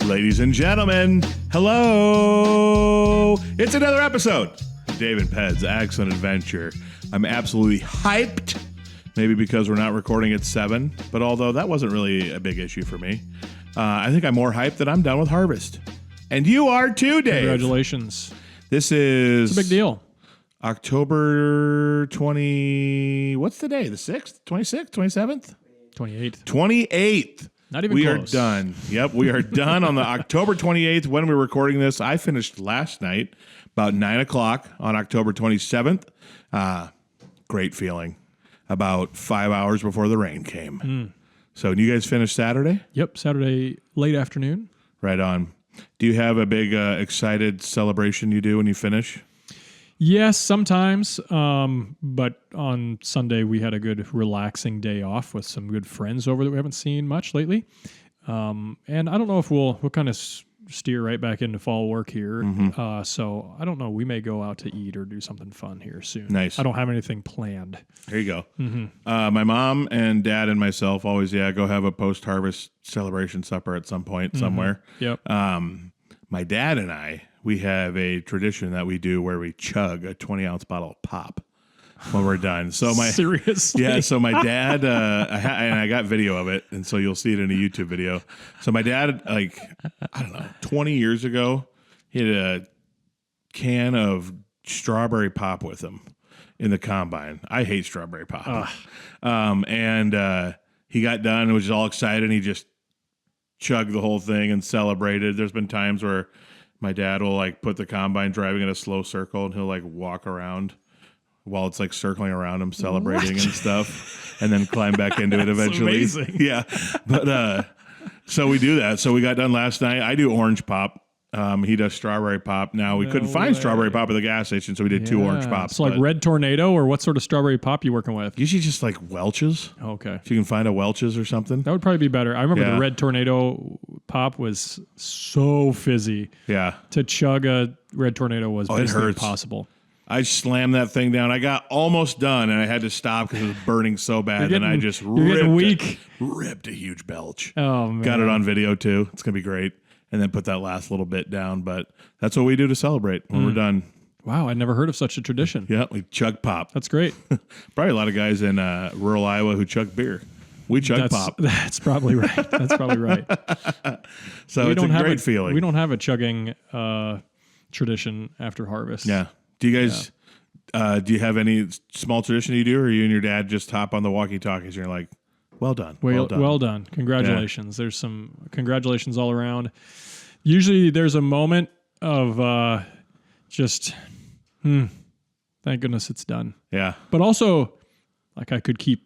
Ladies and gentlemen, hello! It's another episode of Dave and Ped's AGcellent Adventure. I'm absolutely hyped, maybe because we're not recording at 7, but although that wasn't really a big issue for me, I think I'm more hyped that I'm done with harvest. And you are too, Dave. Congratulations. This is... It's a big deal. October 20... What's the day? The 6th? 26th? 27th? 28th. 28th. Not even we close. are done. Yep, we are done on the October 28th when we're recording this. I finished last night about 9 o'clock on October 27th. Great feeling. About 5 hours before the rain came. So you guys finished Saturday? Yep, Saturday late afternoon. Right on. Do you have a big excited celebration you do when you finish? Yes, sometimes. But on Sunday, we had a good relaxing day off with some good friends over that we haven't seen much lately. And I don't know if we'll kind of steer right back into fall work here. So I don't know. We may go out to eat or do something fun here soon. Nice. I don't have anything planned. There you go. My mom and dad and myself always, go have a post-harvest celebration supper at some point somewhere. Yep. My dad and I, we have a tradition that we do where we chug a 20-ounce bottle of pop when we're done. So Seriously? Yeah, so my dad, and I got video of it, and so you'll see it in a YouTube video. So my dad, I don't know, 20 years ago, he had a can of strawberry pop with him in the combine. I hate strawberry pop. And he got done and was all excited, and he just chugged the whole thing and celebrated. There's been times where my dad will put the combine driving in a slow circle, and he'll walk around while it's circling around him, celebrating and stuff, and then climb back into it eventually. Amazing. Yeah. But so we do that. So we got done last night. I do orange pop. He does strawberry pop. Now we couldn't find strawberry pop at the gas station, so we did 2 orange pops. So Red Tornado, or what sort of strawberry pop you working with? Usually just Welch's. Okay. If you can find a Welch's or something. That would probably be better. I remember the Red Tornado pop was so fizzy. Yeah. To chug a Red Tornado was basically impossible. I slammed that thing down. I got almost done, and I had to stop because it was burning so bad. And I just ripped a huge belch. Oh, man. Got it on video, too. It's going to be great. And then put that last little bit down. But that's what we do to celebrate when we're done. Wow, I'd never heard of such a tradition. Yeah, we chug pop. That's great. Probably a lot of guys in rural Iowa who chug beer. We chug pop. That's probably right. That's probably right. So it's a great feeling. We don't have a chugging tradition after harvest. Yeah. Do you guys, do you have any small tradition you do, or you and your dad just hop on the walkie-talkies and you're like, well done. Well done. Congratulations. Yeah. There's some congratulations all around. Usually there's a moment of just, thank goodness it's done. Yeah. But also, I could keep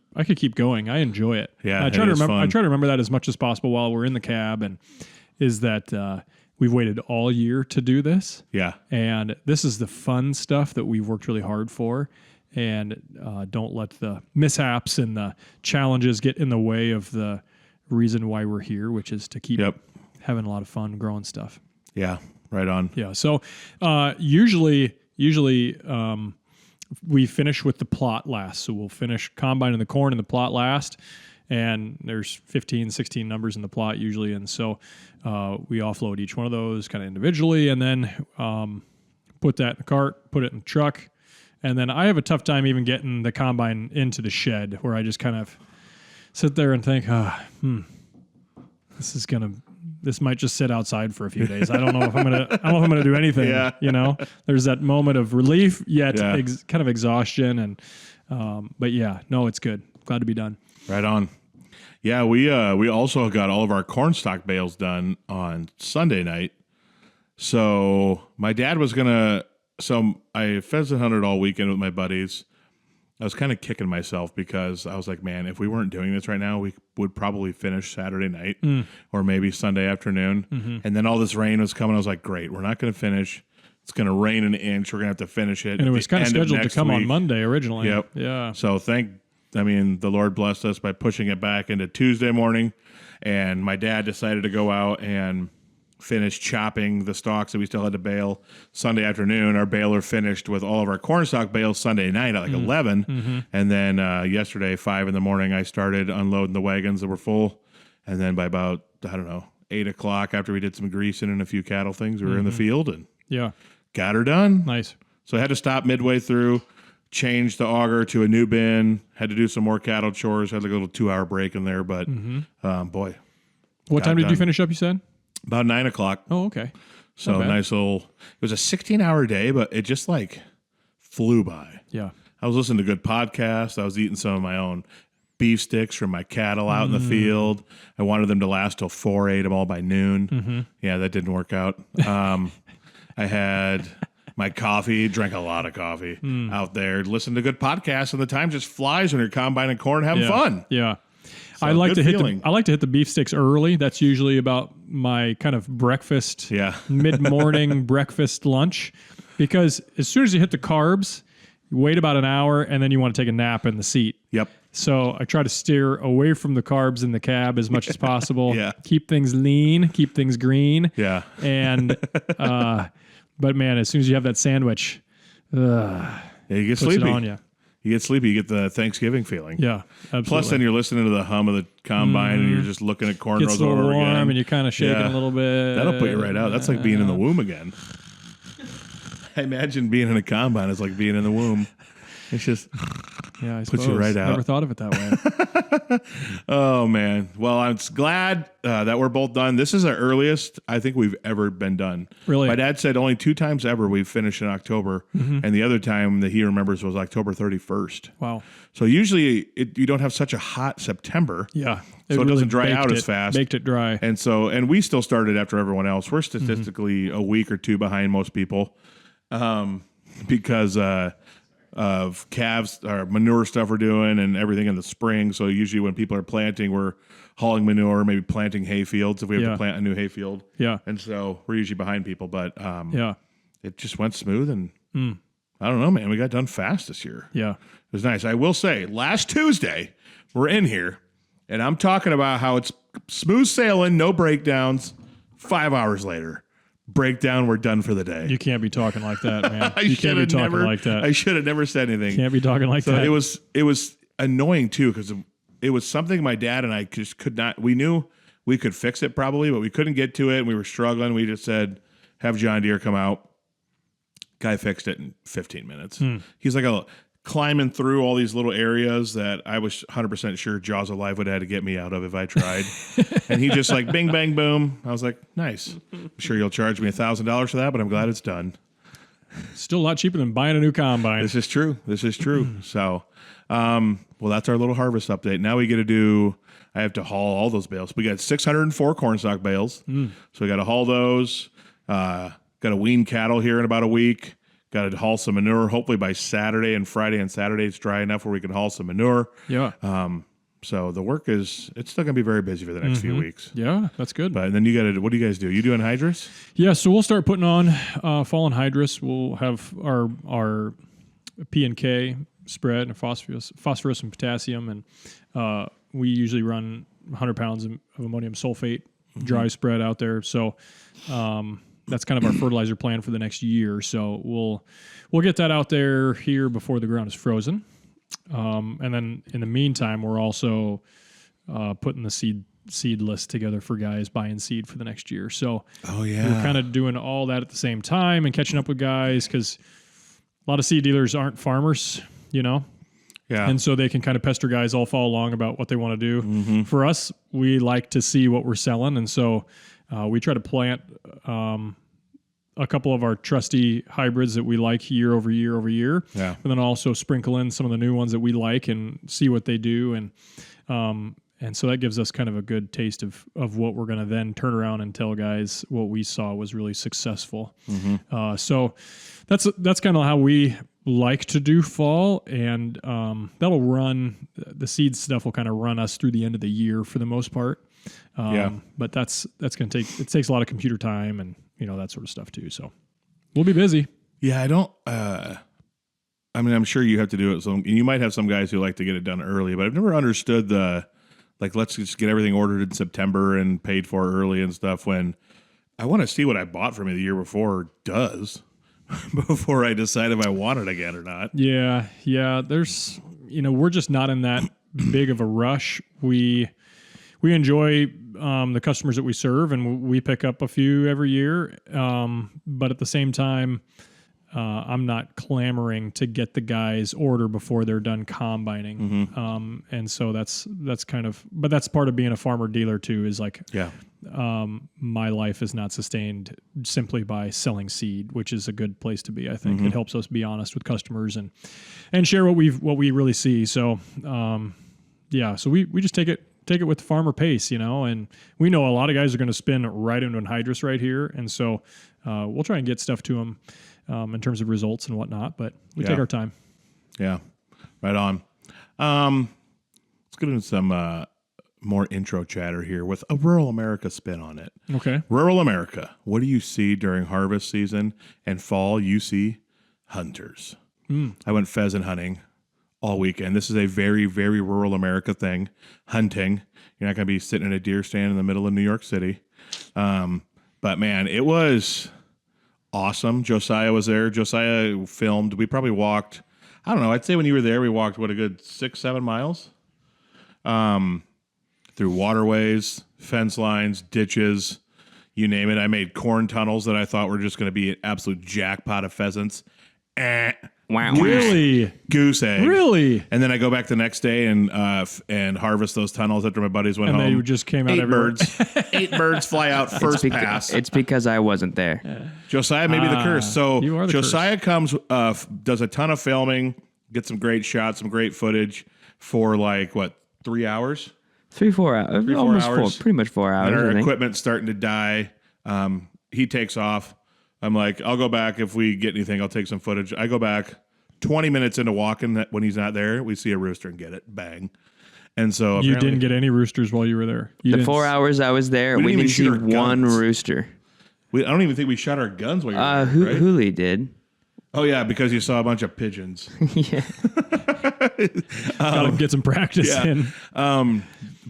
going. I enjoy it. Yeah. I try to remember that as much as possible while we're in the cab, and is that we've waited all year to do this. Yeah. And this is the fun stuff that we've worked really hard for. And don't let the mishaps and the challenges get in the way of the reason why we're here, which is to keep having a lot of fun growing stuff. Yeah, right on. Yeah. So usually we finish with the plot last. So we'll finish combining the corn and the plot last. And there's 15, 16 numbers in the plot usually. And so we offload each one of those kind of individually, and then put that in the cart, put it in the truck. And then I have a tough time even getting the combine into the shed, where I just kind of sit there and think, this might just sit outside for a few days. I don't know if I'm gonna do anything. Yeah. There's that moment of relief, yet kind of exhaustion, and but it's good. Glad to be done. Right on. Yeah, we also got all of our corn stalk bales done on Sunday night. So my dad was gonna. So I pheasant hunted all weekend with my buddies. I was kind of kicking myself because I was like, man, if we weren't doing this right now, we would probably finish Saturday night or maybe Sunday afternoon. And then all this rain was coming. I was like, great, we're not going to finish. It's going to rain an inch. We're going to have to finish it. And it was kind of scheduled to come on Monday originally. Yep. Yeah. So the Lord blessed us by pushing it back into Tuesday morning. And my dad decided to go out and finished chopping the stalks that we still had to bale Sunday afternoon. Our baler finished with all of our corn stalk bales Sunday night at 11. And then yesterday, 5 in the morning, I started unloading the wagons that were full. And then by about, 8 o'clock after we did some greasing and a few cattle things. We were in the field and Yeah. got her done. Nice. So I had to stop midway through, change the auger to a new bin, had to do some more cattle chores, had like a little 2-hour break in there. But boy. What time did you finish up, you said? About 9 o'clock. Oh, okay. So nice little, it was a 16-hour day, but it just like flew by. Yeah. I was listening to good podcasts. I was eating some of my own beef sticks from my cattle out in the field. I wanted them to last till 4, ate them all by noon. Yeah, that didn't work out. I had my coffee, drank a lot of coffee out there, listened to good podcasts, and the time just flies when you're combining corn, having fun. Yeah. So I like to feeling. I like to hit the beef sticks early. That's usually about my kind of breakfast, mid-morning breakfast lunch, because as soon as you hit the carbs, you wait about an hour and then you want to take a nap in the seat. Yep. So I try to steer away from the carbs in the cab as much as possible. Yeah. Keep things lean, keep things green. Yeah. And but man, as soon as you have that sandwich, Yeah, you get puts sleepy. it on you. You get sleepy. You get the Thanksgiving feeling. Yeah, absolutely. Plus, then you're listening to the hum of the combine, and you're just looking at corn Gets rows a little over warm again. and you're kind of shaking a little bit. That'll put you right out. That's like being in the womb again. I imagine being in a combine is like being in the womb. It's just Yeah, I puts suppose. you right out. Never thought of it that way. Oh man. Well, I'm glad that we're both done. This is the earliest I think we've ever been done. Really? My dad said only 2 times ever we've finished in October, and the other time that he remembers was October 31st. Wow. So usually you don't have such a hot September. Yeah. So it doesn't dry out as fast. Baked it dry. And we still started after everyone else. We're statistically a week or 2 behind most people, because of calves or manure stuff we're doing and everything in the spring. So usually when people are planting, we're hauling manure, maybe planting hay fields if we have to plant a new hay field. Yeah. And so we're usually behind people, but Yeah. it just went smooth, and I don't know, man, we got done fast this year. Yeah. It was nice. I will say, last Tuesday, we're in here, and I'm talking about how it's smooth sailing, no breakdowns. 5 hours later, breakdown, we're done for the day. You can't be talking like that, man. You can't be talking like that. I should have never said anything. Can't be talking like that. It was annoying too, because it was something my dad and I just could not. We knew we could fix it probably, but we couldn't get to it, and we were struggling. We just said, have John Deere come out. Guy fixed it in 15 minutes. He's like climbing through all these little areas that I was 100% sure Jaws of Life would have had to get me out of if I tried. And he just like bing, bang, boom. I was like, nice. I'm sure you'll charge me $1,000 for that, but I'm glad it's done. Still a lot cheaper than buying a new combine. This is true. So, well, that's our little harvest update. Now we get to do, I have to haul all those bales. We got 604 cornstalk bales. So we got to haul those. Got to wean cattle here in about a week. Got to haul some manure. Hopefully by Saturday and Friday and Saturday it's dry enough where we can haul some manure. Yeah. So the work it's still going to be very busy for the next few weeks. Yeah, that's good. But then what do you guys do? You doing hydrous? Yeah, so we'll start putting on fall anhydrous. We'll have our P and K spread and phosphorus and potassium, and we usually run 100 pounds of ammonium sulfate dry spread out there. So that's kind of our fertilizer plan for the next year. So we'll get that out there here before the ground is frozen. And then in the meantime, we're also putting the seed list together for guys buying seed for the next year. So we're kind of doing all that at the same time and catching up with guys, because a lot of seed dealers aren't farmers, you know? Yeah. And so they can kind of pester guys all fall along about what they want to do. For us, we like to see what we're selling. And so we try to plant a couple of our trusty hybrids that we like year over year over year. Yeah. And then also sprinkle in some of the new ones that we like and see what they do. And so that gives us kind of a good taste of what we're going to then turn around and tell guys what we saw was really successful. So that's kind of how we like to do fall, and that'll run, the seed stuff will kind of run us through the end of the year for the most part. But that's going to takes a lot of computer time and, you know, that sort of stuff too. So we'll be busy. Yeah. I don't, I mean, I'm sure you have to do it. So you might have some guys who like to get it done early, but I've never understood let's just get everything ordered in September and paid for early and stuff, when I want to see what I bought from you the year before does before I decide if I want it again or not. Yeah. There's, we're just not in that big of a rush. We we enjoy the customers that we serve, and we pick up a few every year. But at the same time, I'm not clamoring to get the guys order before they're done combining. And so that's kind of, but that's part of being a farmer dealer too, is like, my life is not sustained simply by selling seed, which is a good place to be. I think it helps us be honest with customers and share what we really see. So, so we just take it with the farmer pace, and we know a lot of guys are going to spin right into anhydrous right here. And so, we'll try and get stuff to them, in terms of results and whatnot, but we take our time. Yeah. Right on. Let's get into some, more intro chatter here with a rural America spin on it. Okay. Rural America. What do you see during harvest season and fall? You see hunters. I went pheasant hunting all weekend. This is a very, very rural America thing. Hunting. You're not going to be sitting in a deer stand in the middle of New York City. But man, it was awesome. Josiah was there. Josiah filmed. We probably walked, I don't know, I'd say when you were there, we walked, a good 6-7 miles? Through waterways, fence lines, ditches, you name it. I made corn tunnels that I thought were just going to be an absolute jackpot of pheasants. Wow. Really? Goose egg. Really? And then I go back the next day and harvest those tunnels after my buddies went home. And they just came out 8 everywhere. birds. 8 birds fly out first pass. It's because I wasn't there. Josiah may be the curse. So you are the Josiah comes, does a ton of filming, gets some great shots, some great footage for 3 hours? 3-4 hours. 3-4 Almost hours. 4, pretty much 4 hours. And our I think. equipment's starting to die. He takes off. I'm like, I'll go back if we get anything. I'll take some footage. I go back 20 minutes into walking when he's not there. We see a rooster and get it. Bang. And so You didn't get any roosters while you were there. The 4 hours I was there, we didn't see one rooster. I don't even think we shot our guns while you were there, right? Hooley did. Oh, yeah, because you saw a bunch of pigeons. Yeah. Gotta get some practice in.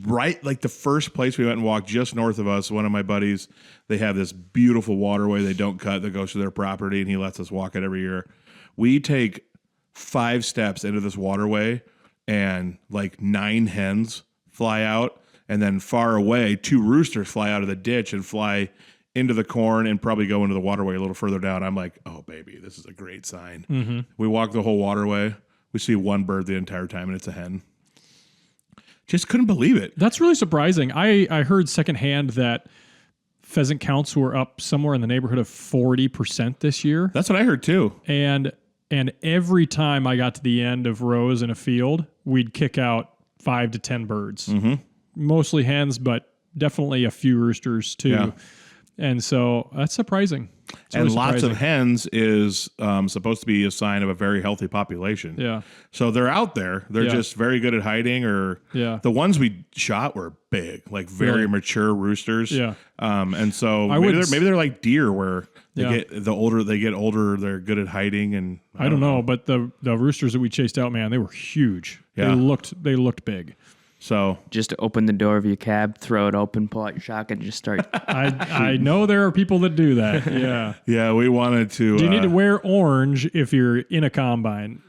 Right, the first place we went and walked just north of us, one of my buddies, they have this beautiful waterway they don't cut that goes to their property, and he lets us walk it every year. We take 5 steps into this waterway, and 9 hens fly out, and then far away, 2 roosters fly out of the ditch and fly into the corn and probably go into the waterway a little further down. I'm like, oh, baby, this is a great sign. We walk the whole waterway. We see 1 bird the entire time, and it's a hen. Just couldn't believe it. That's really surprising. I heard secondhand that pheasant counts were up somewhere in the neighborhood of 40% this year. That's what I heard, too. And every time I got to the end of rows in a field, we'd kick out 5 to 10 birds. Mostly hens, but definitely a few roosters, too. Yeah. And so that's surprising. And lots of hens is supposed to be a sign of a very healthy population. Yeah. So they're out there. They're just very good at hiding. The ones we shot were big, very mature roosters. Yeah. And so maybe they're like deer, where they get older, they're good at hiding. And I don't know, but the roosters that we chased out, man, they were huge. Yeah. They looked big. So just open the door of your cab, throw it open, pull out your shotgun, and just start. I know there are people that do that. Yeah. Yeah, we wanted to. Do you need to wear orange if you're in a combine?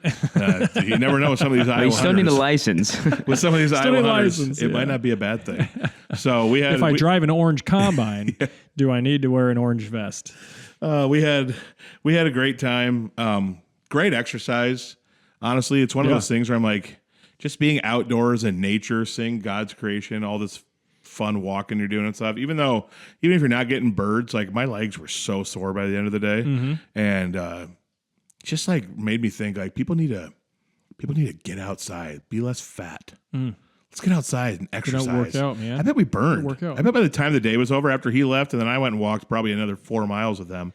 You never know with some of these Iowa You still need a hunters. license. With some of these Still Iowa need a hunters, license, it might not be a bad thing. So If I drive an orange combine, do I need to wear an orange vest? we had a great time. Great exercise. Honestly, it's one of those things where I'm like, just being outdoors in nature, seeing God's creation, all this fun walking you're doing and stuff. Even if you're not getting birds, my legs were so sore by the end of the day, and just made me think people need to get outside, be less fat. Let's get outside and exercise. Work out, man. I bet we burned. Work out. I bet by the time the day was over, after he left, and then I went and walked probably another 4 miles with them.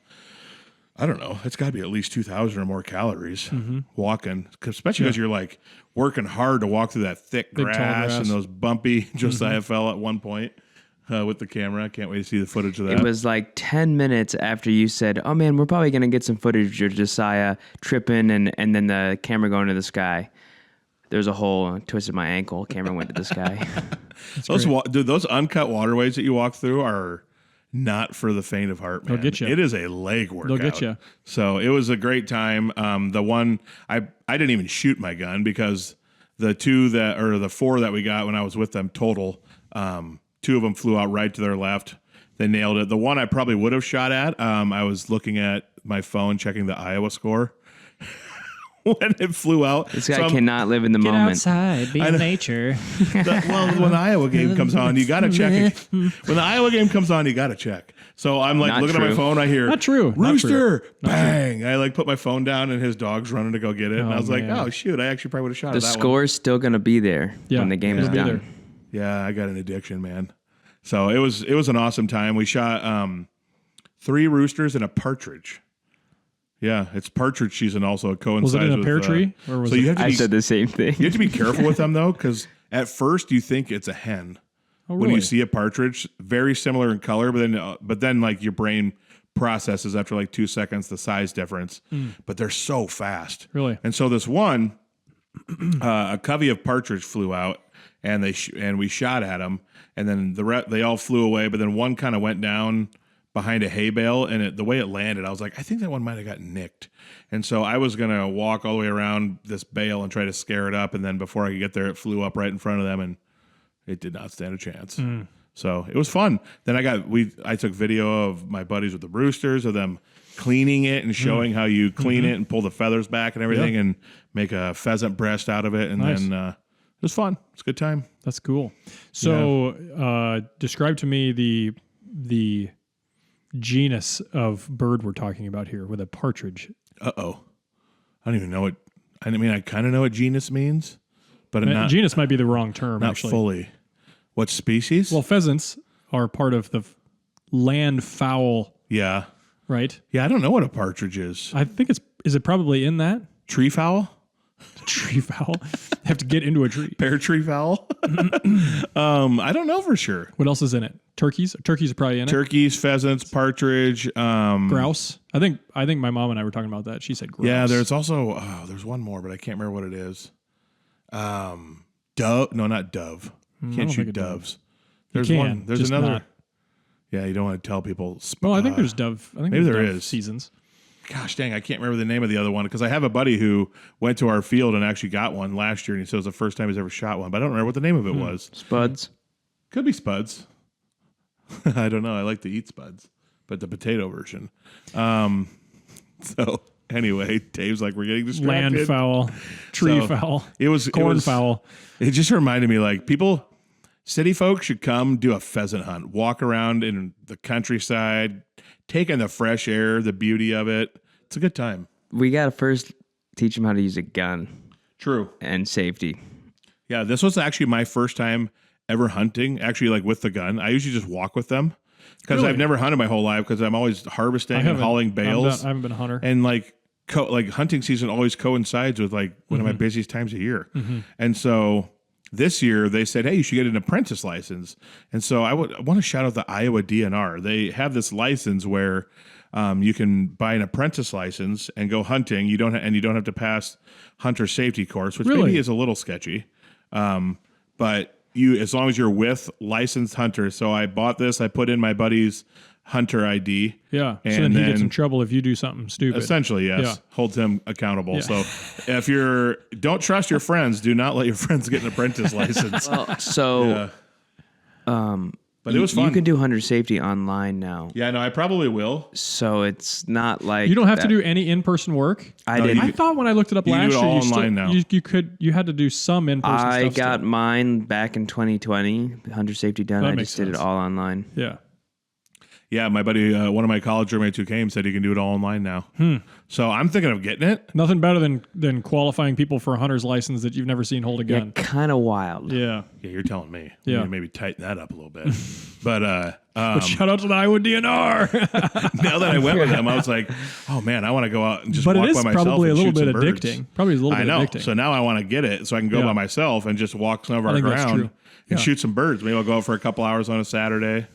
I don't know. It's got to be at least 2,000 or more calories walking, especially because you're working hard to walk through that thick Big, tall grass and grass. those bumpy. Josiah fell at one point with the camera. I can't wait to see the footage of that. It was 10 minutes after you said, "Oh man, we're probably gonna get some footage of Josiah tripping and then the camera going to the sky." There's a hole, twisted my ankle. Camera went to the sky. Those uncut waterways that you walk through are not for the faint of heart, man. They'll get you. It is a leg workout. They'll get you. So it was a great time. The one I didn't even shoot my gun because the four that we got when I was with them total, 2 of them flew out right to their left. They nailed it. The one I probably would have shot at, I was looking at my phone, checking the Iowa score when it flew out. This guy cannot live in the moment. outside, be in nature. When the Iowa game comes on, you got to check it. When the Iowa game comes on, you got to check. So I'm like Not looking at my true. phone. I hear Not true. Not rooster, true. bang. I like put my phone down and his dog's running to go get it. And I was like, man. oh shoot, I actually probably would have shot The at that one. score's still going to be there when the game is it'll be done. there. Yeah, I got an addiction, man. So it was an awesome time. We shot 3 roosters and a partridge. Yeah, it's partridge season also. It coincides Was it in a with, pear tree? Or was so it? you have to I be, said the same thing. you have to be careful with them though, because at first you think it's a hen. Oh, When really? you see a partridge, very similar in color, but then like your brain processes after like 2 seconds the size difference. But they're so fast. Really? And so this one, a covey of partridge flew out, and we shot at them, and then they all flew away. But then one kind of went down behind a hay bale, and the way it landed, I was like, I think that one might have gotten nicked. And so I was gonna walk all the way around this bale and try to scare it up, and then before I could get there, it flew up right in front of them, and it did not stand a chance. So it was fun. Then I took video of my buddies with the roosters, of them cleaning it and showing how you clean it and pull the feathers back and everything, and make a pheasant breast out of it. And Nice. then it was fun. It's a good time. That's cool. So, describe to me the genus of bird we're talking about here with a partridge. Uh-oh. I don't even know what. I mean, I kind of know what genus means, but not Genus might be the wrong term, not actually. fully. What species? Well, pheasants are part of the land fowl, yeah. right? Yeah, I don't know what a partridge is. I think is it probably in that? Tree fowl? Tree fowl. Have to get into a tree. Pear tree fowl? I don't know for sure. What else is in it? Turkeys? Turkeys are probably in it. Turkeys, pheasants, partridge. Grouse. I think my mom and I were talking about that. She said grouse. Yeah, there's also there's one more, but I can't remember what it is. Dove? No, not dove. I Can't don't shoot think a dove. doves. There's can, one. There's just another. not. Yeah, you don't want to tell people. Well, I think there's dove. I think maybe there's there dove is. seasons. Gosh dang, I can't remember the name of the other one because I have a buddy who went to our field and actually got one last year, and he said it was the first time he's ever shot one, but I don't remember what the name of it was. Spuds. Could be spuds. I don't know. I like to eat spuds, but the potato version. So anyway, Dave's like, we're getting distracted. Land fowl, tree So, fowl, It was corn fowl. It just reminded me, like, city folks should come do a pheasant hunt, walk around in the countryside, take in the fresh air, the beauty of it. It's a good time. We got to first teach them how to use a gun True. and safety. Yeah, this was actually my first time ever hunting, actually, like with the gun. I usually just walk with them because Really? I've never hunted my whole life because I'm always harvesting and hauling bales. I haven't been a hunter. And like hunting season always coincides with like one of my busiest times a year. And so this year they said, hey, you should get an apprentice license. And so I want to shout out the Iowa DNR. They have this license where you can buy an apprentice license and go hunting. You don't have to pass hunter safety course, which Really? maybe is a little sketchy. But as long as you're with licensed hunters. So I bought this. I put in my buddy's hunter ID. Yeah. And so then he gets then- in trouble if you do something stupid. Essentially, yes. Yeah. Holds him accountable. Yeah. So if don't trust your friends, do not let your friends get an apprentice license. So, But it was fun. You can do hunter safety online now. Yeah, no, I probably will. So it's not like You don't have to that. do any in-person work. I No, didn't. I thought when I looked it up you can last do it year, all you online now. You had to do some in-person stuff. I got still. mine back in 2020. Hunter safety done. That I makes just did it sense. all online. Yeah. Yeah, my buddy, one of my college roommates who came said he can do it all online now. So I'm thinking of getting it. Nothing better than qualifying people for a hunter's license that you've never seen hold a Yeah, gun. kind of wild. Yeah. Yeah, you're telling me. We Yeah. need to maybe tighten that up a little bit. But But shout out to the Iowa DNR. now that I went with them, I was like, oh man, I want to go out and just But walk it is by myself probably a and little shoot bit some birds. addicting. Probably a little I bit know. addicting. So now I want to get it so I can go Yeah. by myself and just walk some of I our think that's ground true. and Yeah. shoot some birds. Maybe I'll go out for a couple hours on a Saturday.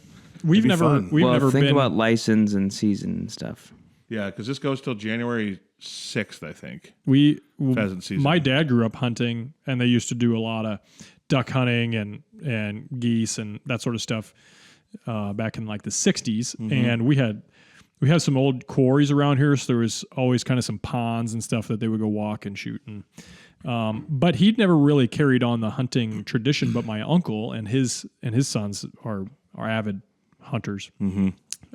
We've be never fun. we've Well, never think been about license and season and stuff. Yeah, because this goes till January 6th, I think. My Pheasant season. dad grew up hunting, and they used to do a lot of duck hunting and geese and that sort of stuff back in like the 60s. Mm-hmm. And we had some old quarries around here, so there was always kind of some ponds and stuff that they would go walk and shoot. And But he'd never really carried on the hunting tradition. But my uncle and his sons are avid hunters.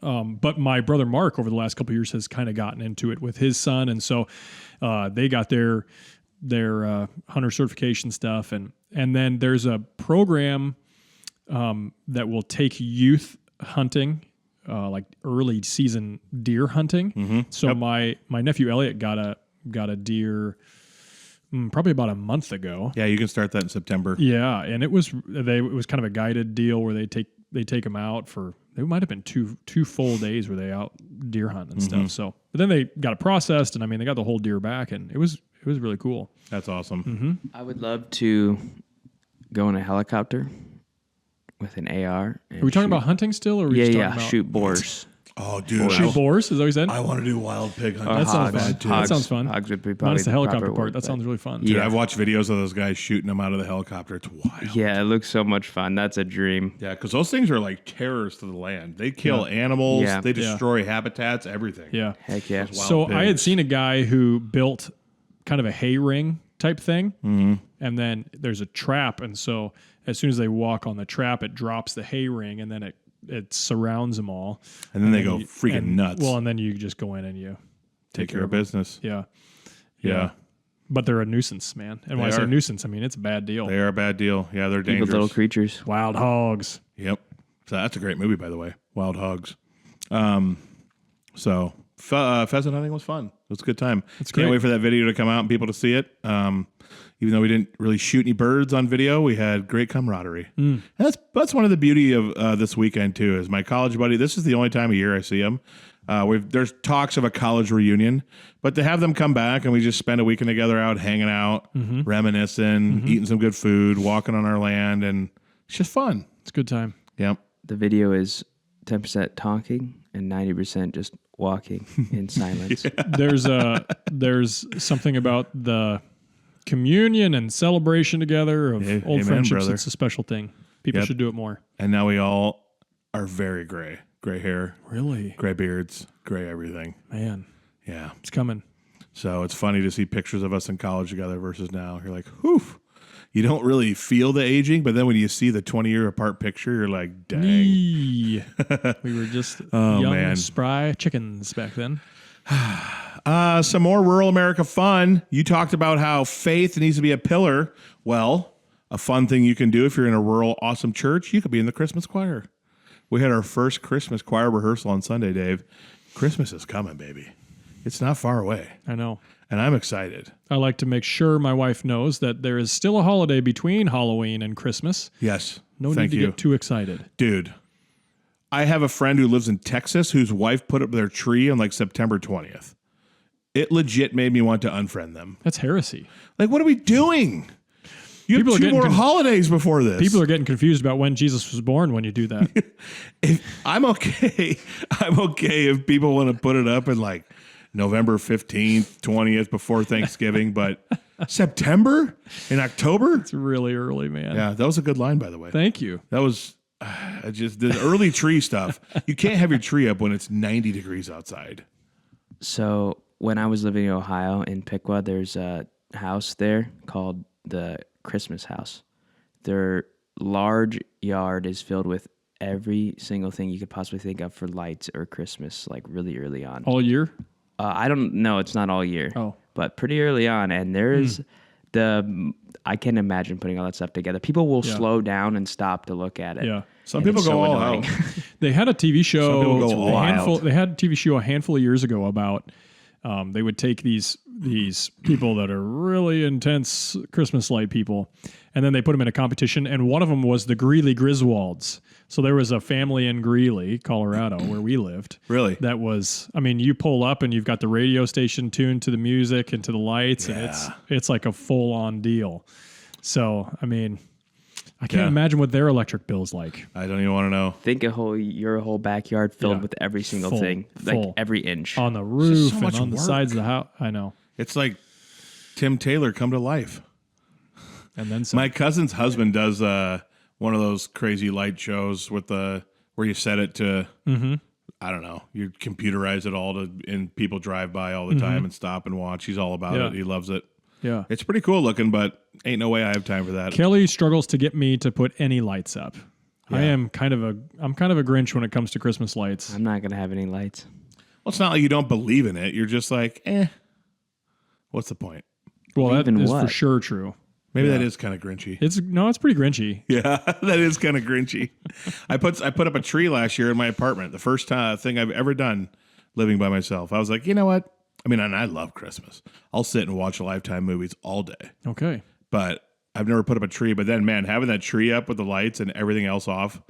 But my brother Mark, over the last couple of years, has kind of gotten into it with his son, and so they got their hunter certification stuff, and then there's a program that will take youth hunting, like early season deer hunting. So my nephew Elliot got a deer probably about a month ago. Yeah, you can start that in September. Yeah, and it was kind of a guided deal where they take them out for, it might have been two full days where they out deer hunt and stuff. So, but then they got it processed, and I mean they got the whole deer back, and it was really cool. That's awesome. I would love to go in a helicopter with an AR. Are we talking about hunting still, or are we just talking about shoot boars. Oh, dude. shoot boars? Is that what you said? I want to do wild pig hunting. That sounds hogs. fun. Hogs. That sounds fun. Hogs would be probably Minus the helicopter proper part. word, That but- sounds really fun. Dude, Yeah. I've watched videos of those guys shooting them out of the helicopter. It's wild. Yeah, it looks so much fun. That's a dream. Yeah, because those things are like terrors to the land. They kill animals. Yeah. They destroy habitats, everything. Yeah. Heck yeah. Wild So I had pigs. seen a guy who built kind of a hay ring type thing, and then there's a trap, and so as soon as they walk on the trap, it drops the hay ring, and then it surrounds them all. And then they go you- freaking and- nuts. Well, and then you just go in and you take care of business. Yeah. Yeah. But they're a nuisance, man. And when They I say are. nuisance, I mean it's a bad deal. They are a bad deal. Yeah, they're Evil dangerous. little creatures. Wild hogs. Yep. So that's a great movie, by the way. Wild Hogs. So pheasant hunting was fun. It was a good time. Can't great. wait for that video to come out and people to see it. Even though we didn't really shoot any birds on video, we had great camaraderie. And that's one of the beauty of this weekend too. Is my college buddy. This is the only time of year I see him. There's talks of a college reunion, but to have them come back and we just spend a weekend together out hanging out, reminiscing, eating some good food, walking on our land, and it's just fun. It's a good time. Yep. The video is 10% talking and 90% just walking in silence. There's something about the communion and celebration together of old Amen, friendships. brother. It's a special thing. People Yep. should do it more. And now we all are very gray. Gray hair, Really? gray beards, gray everything. Man, Yeah. it's coming. So it's funny to see pictures of us in college together versus now. You're like, whew. You don't really feel the aging, but then when you see the 20-year apart picture, you're like, dang. Yee. We were just young, man. spry chickens back then. Some more rural America fun. You talked about how faith needs to be a pillar. Well, a fun thing you can do if you're in a rural awesome church, you could be in the Christmas choir. We had our first Christmas choir rehearsal on Sunday, Dave. Christmas is coming, baby. It's not far away, I know. and I'm excited. I like to make sure my wife knows that there is still a holiday between Halloween and Christmas. Yes. No Thank need to you. get too excited. Dude, I have a friend who lives in Texas whose wife put up their tree on like September 20th. It legit made me want to unfriend them. That's heresy. Like, what are we doing? You People are have two getting more holidays before this. People are getting confused about when Jesus was born when you do that. I'm okay. I'm okay if people want to put it up in like November 15th, 20th before Thanksgiving, but September in October? It's really early, man. Yeah, that was a good line, by the way. Thank you. That was just the early tree stuff. You can't have your tree up when it's 90 degrees outside. So when I was living in Ohio in Piqua, there's a house there called the Christmas house. Their large yard is filled with every single thing you could possibly think of for lights or Christmas, like really early on. All year? I don't know. It's not all year. Oh. But pretty early on. And there's I can't imagine putting all that stuff together. People will slow down and stop to look at it. Yeah. Some And people it's go so all annoying. out. They had a TV show. Some people go a wild. handful. They had a TV show a handful of years ago about. They would take these people that are really intense Christmas light people, and then they put them in a competition. And one of them was the Greeley Griswolds. So there was a family in Greeley, Colorado, where we lived. Really? That was. I mean, you pull up and you've got the radio station tuned to the music and to the lights, and it's like a full on deal. So I mean, I can't Yeah. imagine what their electric bill's like. I don't even want to know. Think your whole backyard filled Yeah. with every single Full, thing, full. like every inch. On the roof so and much on the work. sides of the house. I know. It's like Tim Taylor come to life. And then some. My cousin's husband does one of those crazy light shows with where you set it to I don't know, you computerize it all and people drive by all the time and stop and watch. He's all about Yeah. it. He loves it. Yeah. It's pretty cool looking, but ain't no way I have time for that. Kelly struggles to get me to put any lights up. Yeah. I'm kind of a Grinch when it comes to Christmas lights. I'm not gonna have any lights. Well, it's not like you don't believe in it. You're just like, what's the point? Well, that Even is for what? sure true. Maybe that is kind of grinchy. It's pretty Grinchy. Yeah, that is kind of grinchy. I put up a tree last year in my apartment. The first thing I've ever done living by myself. I was like, you know what? I mean, and I love Christmas. I'll sit and watch Lifetime movies all day. Okay. But I've never put up a tree. But then, man, having that tree up with the lights and everything else off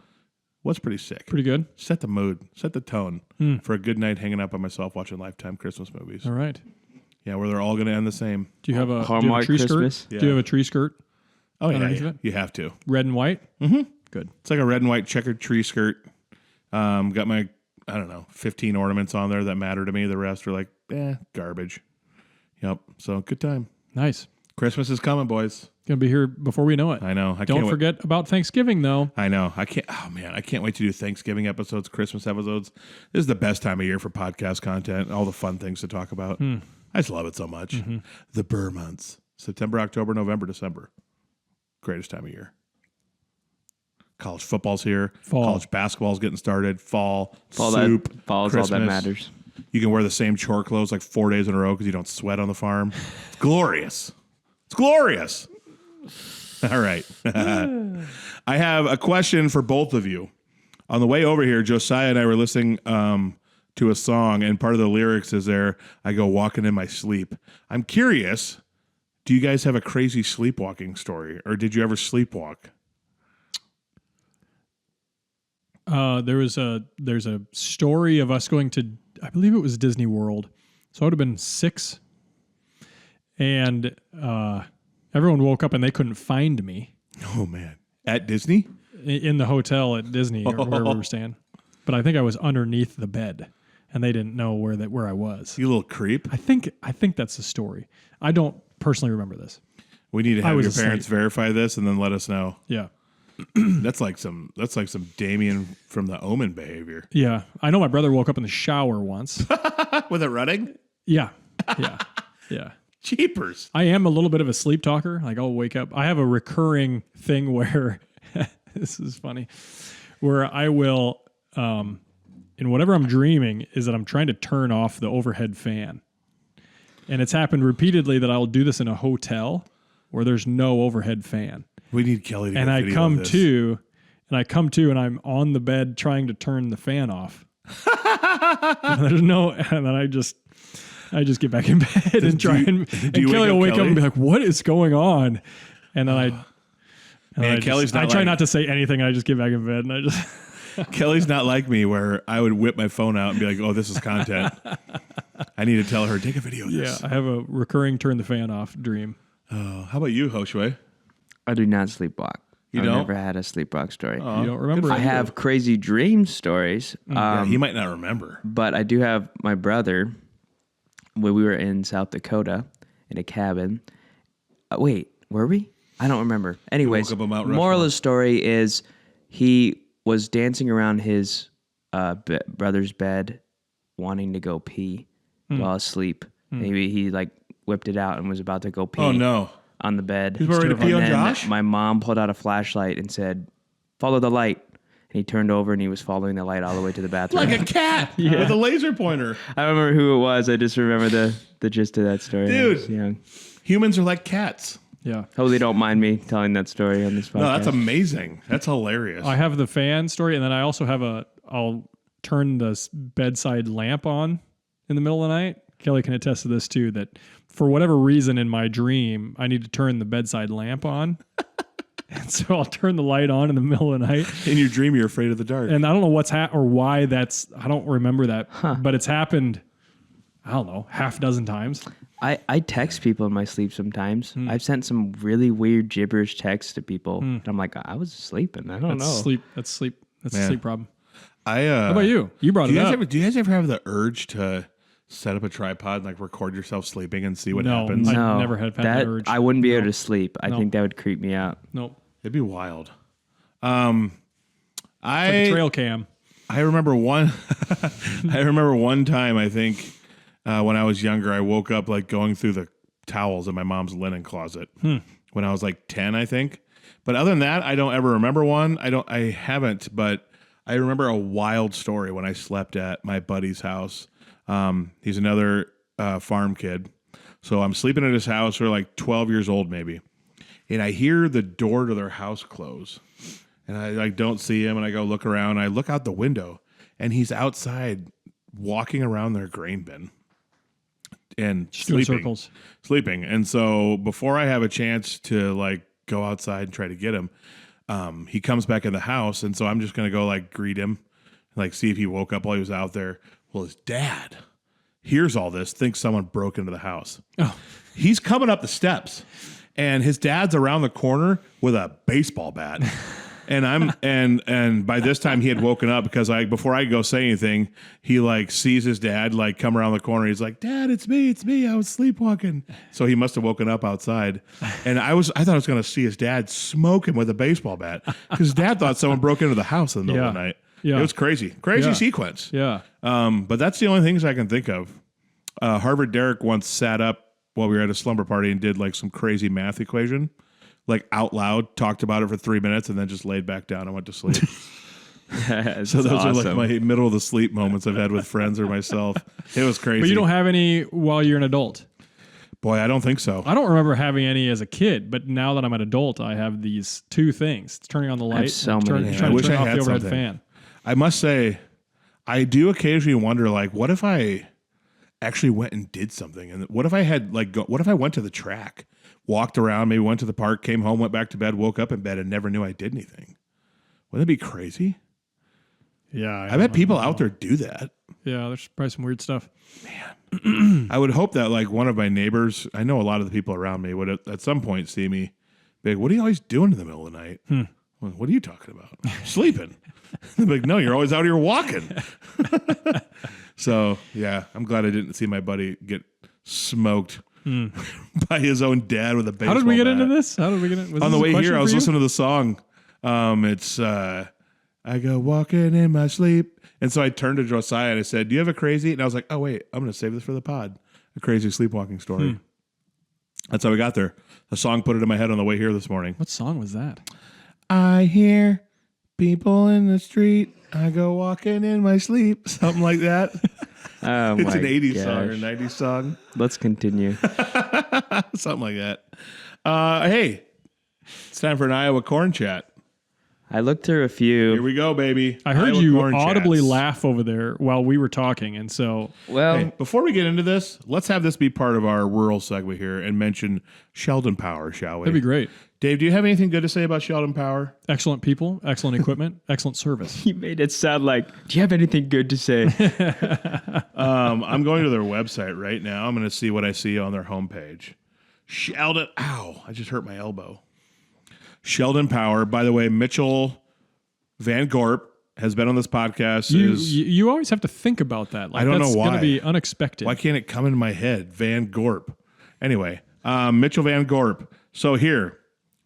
was pretty sick. Pretty good. Set the mood, set the tone for a good night hanging out by myself watching Lifetime Christmas movies. All right. Yeah, where they're all going to end the same. Do you have a Hallmark tree Christmas? skirt? Yeah. Do you have a tree skirt? Oh, yeah, Underneath yeah. it? You have to. Red and white? Mm-hmm. Good. It's like a red and white checkered tree skirt. Got my, 15 ornaments on there that matter to me. The rest are like, garbage. Yep. So good time. Nice. Christmas is coming, boys. Gonna be here before we know it. I know. Don't forget about Thanksgiving, though. I know. I can't. Oh man, I can't wait to do Thanksgiving episodes, Christmas episodes. This is the best time of year for podcast content. All the fun things to talk about. I just love it so much. The Burr months: September, October, November, December. Greatest time of year. College football's here. Fall. College basketball's getting started. Fall Fall soup. Fall's all that Christmas. matters. You can wear the same chore clothes like 4 days in a row because you don't sweat on the farm. It's glorious. It's glorious. All right. I have a question for both of you. On the way over here, Josiah and I were listening to a song, and part of the lyrics is there, I go walking in my sleep. I'm curious, do you guys have a crazy sleepwalking story, or did you ever sleepwalk? There's a story of us going to, I believe it was Disney World. So I would have been 6. And everyone woke up and they couldn't find me Oh, man. At Disney? in the hotel at Disney or wherever we were staying. But I think I was underneath the bed and they didn't know where I was. You little creep. I think that's the story. I don't personally remember this. We need to I have was your asleep. parents verify this and then let us know. Yeah. That's like some Damien from the Omen behavior. Yeah. I know my brother woke up in the shower once. With it running? Yeah. Yeah. Yeah. Jeepers. I am a little bit of a sleep talker. Like I'll wake up. I have a recurring thing where this is funny, where I will, in whatever I'm dreaming, is that I'm trying to turn off the overhead fan. And it's happened repeatedly that I'll do this in a hotel where there's no overhead fan. We need Kelly to And get I video come of this. to, and I'm on the bed trying to turn the fan off. And there's no, and then I just get back in bed and try and you Kelly will wake wake up up and be like, "What is going on?" And then Kelly's not I try like- not to say anything. And I just get back in bed and I just Kelly's not like me where I would whip my phone out and be like, oh, this is content. I need to tell her, take a video of yeah. this. I have a recurring turn the fan off dream. Oh, how about you, Hoshue? I do not sleepwalk. You I've don't? never had a sleepwalk story. You don't remember? I it? have crazy dream stories. Yeah, he might not remember. But I do have my brother when we were in South Dakota in a cabin. Wait, were we? I don't remember. Anyways, up on Mount moral Rushmore. of the story is he was dancing around his brother's bed wanting to go pee while asleep. Maybe he like whipped it out and was about to go pee Oh, no. on the bed. He's ready to pee And on then Josh? my mom pulled out a flashlight and said, "Follow the light." And he turned over and he was following the light all the way to the bathroom. Like a cat with a laser pointer. I don't remember who it was. I just remember the gist of that story. when I was Dude. young. Humans are like cats. Yeah. Hopefully, don't mind me telling that story on this podcast. No, that's amazing. That's hilarious. I have the fan story, and then I also have I'll turn the bedside lamp on in the middle of the night. Kelly can attest to this too, that for whatever reason in my dream, I need to turn the bedside lamp on. And so I'll turn the light on in the middle of the night. In your dream, you're afraid of the dark. And I don't know what's or why I don't remember that, but it's happened, I don't know, half a dozen times. I text people in my sleep sometimes. I've sent some really weird gibberish texts to people. And I'm like, I was sleeping. I don't know. That's sleep. That's a Man. sleep problem. How How about you? You brought it up. Do you guys ever have the urge to set up a tripod and like record yourself sleeping and see what No. happens? I never have had that. that urge. I wouldn't be able to sleep. I No. think that would creep me out. Nope. It'd be wild. Like a trail cam. I remember one. I remember one time. I think when I was younger, I woke up like going through the towels in my mom's linen closet when I was like 10, I think. But other than that, I don't ever remember one. I haven't, but I remember a wild story when I slept at my buddy's house. He's another farm kid. So I'm sleeping at his house. We're like 12 years old maybe. And I hear the door to their house close. And I like don't see him, and I go look around. I look out the window, and he's outside walking around their grain bin and sleeping. And so before I have a chance to like go outside and try to get him, he comes back in the house, and so I'm just gonna go like greet him, like see if he woke up while he was out there. Well, his dad hears all this, thinks someone broke into the house. Oh. He's coming up the steps, and his dad's around the corner with a baseball bat. And by this time he had woken up because before I go say anything, he like sees his dad like come around the corner. He's like, "Dad, it's me. I was sleepwalking." So he must have woken up outside. And I thought I was going to see his dad smoke him with a baseball bat because his dad thought someone broke into the house in the middle of the night. Yeah. It was crazy sequence. Yeah. But that's the only things I can think of. Harvard Derek once sat up while we were at a slumber party and did like some crazy math equation. Like out loud, talked about it for 3 minutes, and then just laid back down and went to sleep. So those are like my middle of the sleep moments I've had with friends or myself. It was crazy. But you don't have any while you're an adult. Boy, I don't think so. I don't remember having any as a kid, but now that I'm an adult, I have these two things: it's turning on the light, so and many. I wish turn I off had the overhead something. fan. I must say, I do occasionally wonder, like, what if I actually went and did something, and what if I had what if I went to the track? Walked around, maybe went to the park, came home, went back to bed, woke up in bed, and never knew I did anything. Wouldn't that be crazy? Yeah. I bet people out there do that. Yeah, there's probably some weird stuff. Man. I would hope that like one of my neighbors, I know a lot of the people around me would at some point see me, be like, "What are you always doing in the middle of the night? Well, what are you talking about? Sleeping." They're like, "No, you're always out here walking." So, yeah, I'm glad I didn't see my buddy get smoked by his own dad with a baseball bat. How did we get into this? How did we get into On the way here, I was listening to the song. It's I go walking in my sleep. And so I turned to Josiah and I said, "Do you have a crazy?" And I was like, "Oh, wait, I'm going to save this for the pod. A crazy sleepwalking story." That's how we got there. The song put it in my head on the way here this morning. What song was that? I hear people in the street. I go walking in my sleep. Something like that. Oh, It's my an 80s gosh. song or 90s song. Let's continue. Something like that. Hey, it's time for an Iowa corn chat. I looked through a few. Here we go, baby. I heard Iowa you corn audibly chats. laugh over there while we were talking, and so Well, Hey, before we get into this, let's have this be part of our rural segue here and mention Sheldon Power, shall we? that'd be great. Dave, do you have anything good to say about Sheldon Power? Excellent people, excellent equipment, excellent service. you made it sound like, do you have anything good to say? I'm going to their website right now. I'm going to see what I see on their homepage. Sheldon, ow, I just hurt my elbow. Sheldon Power, by the way, Mitchell Van Gorp has been on this podcast. You always have to think about that. Like, I don't that's know why. going to be unexpected. Why can't it come into my head? Van Gorp. Anyway, Mitchell Van Gorp. So here,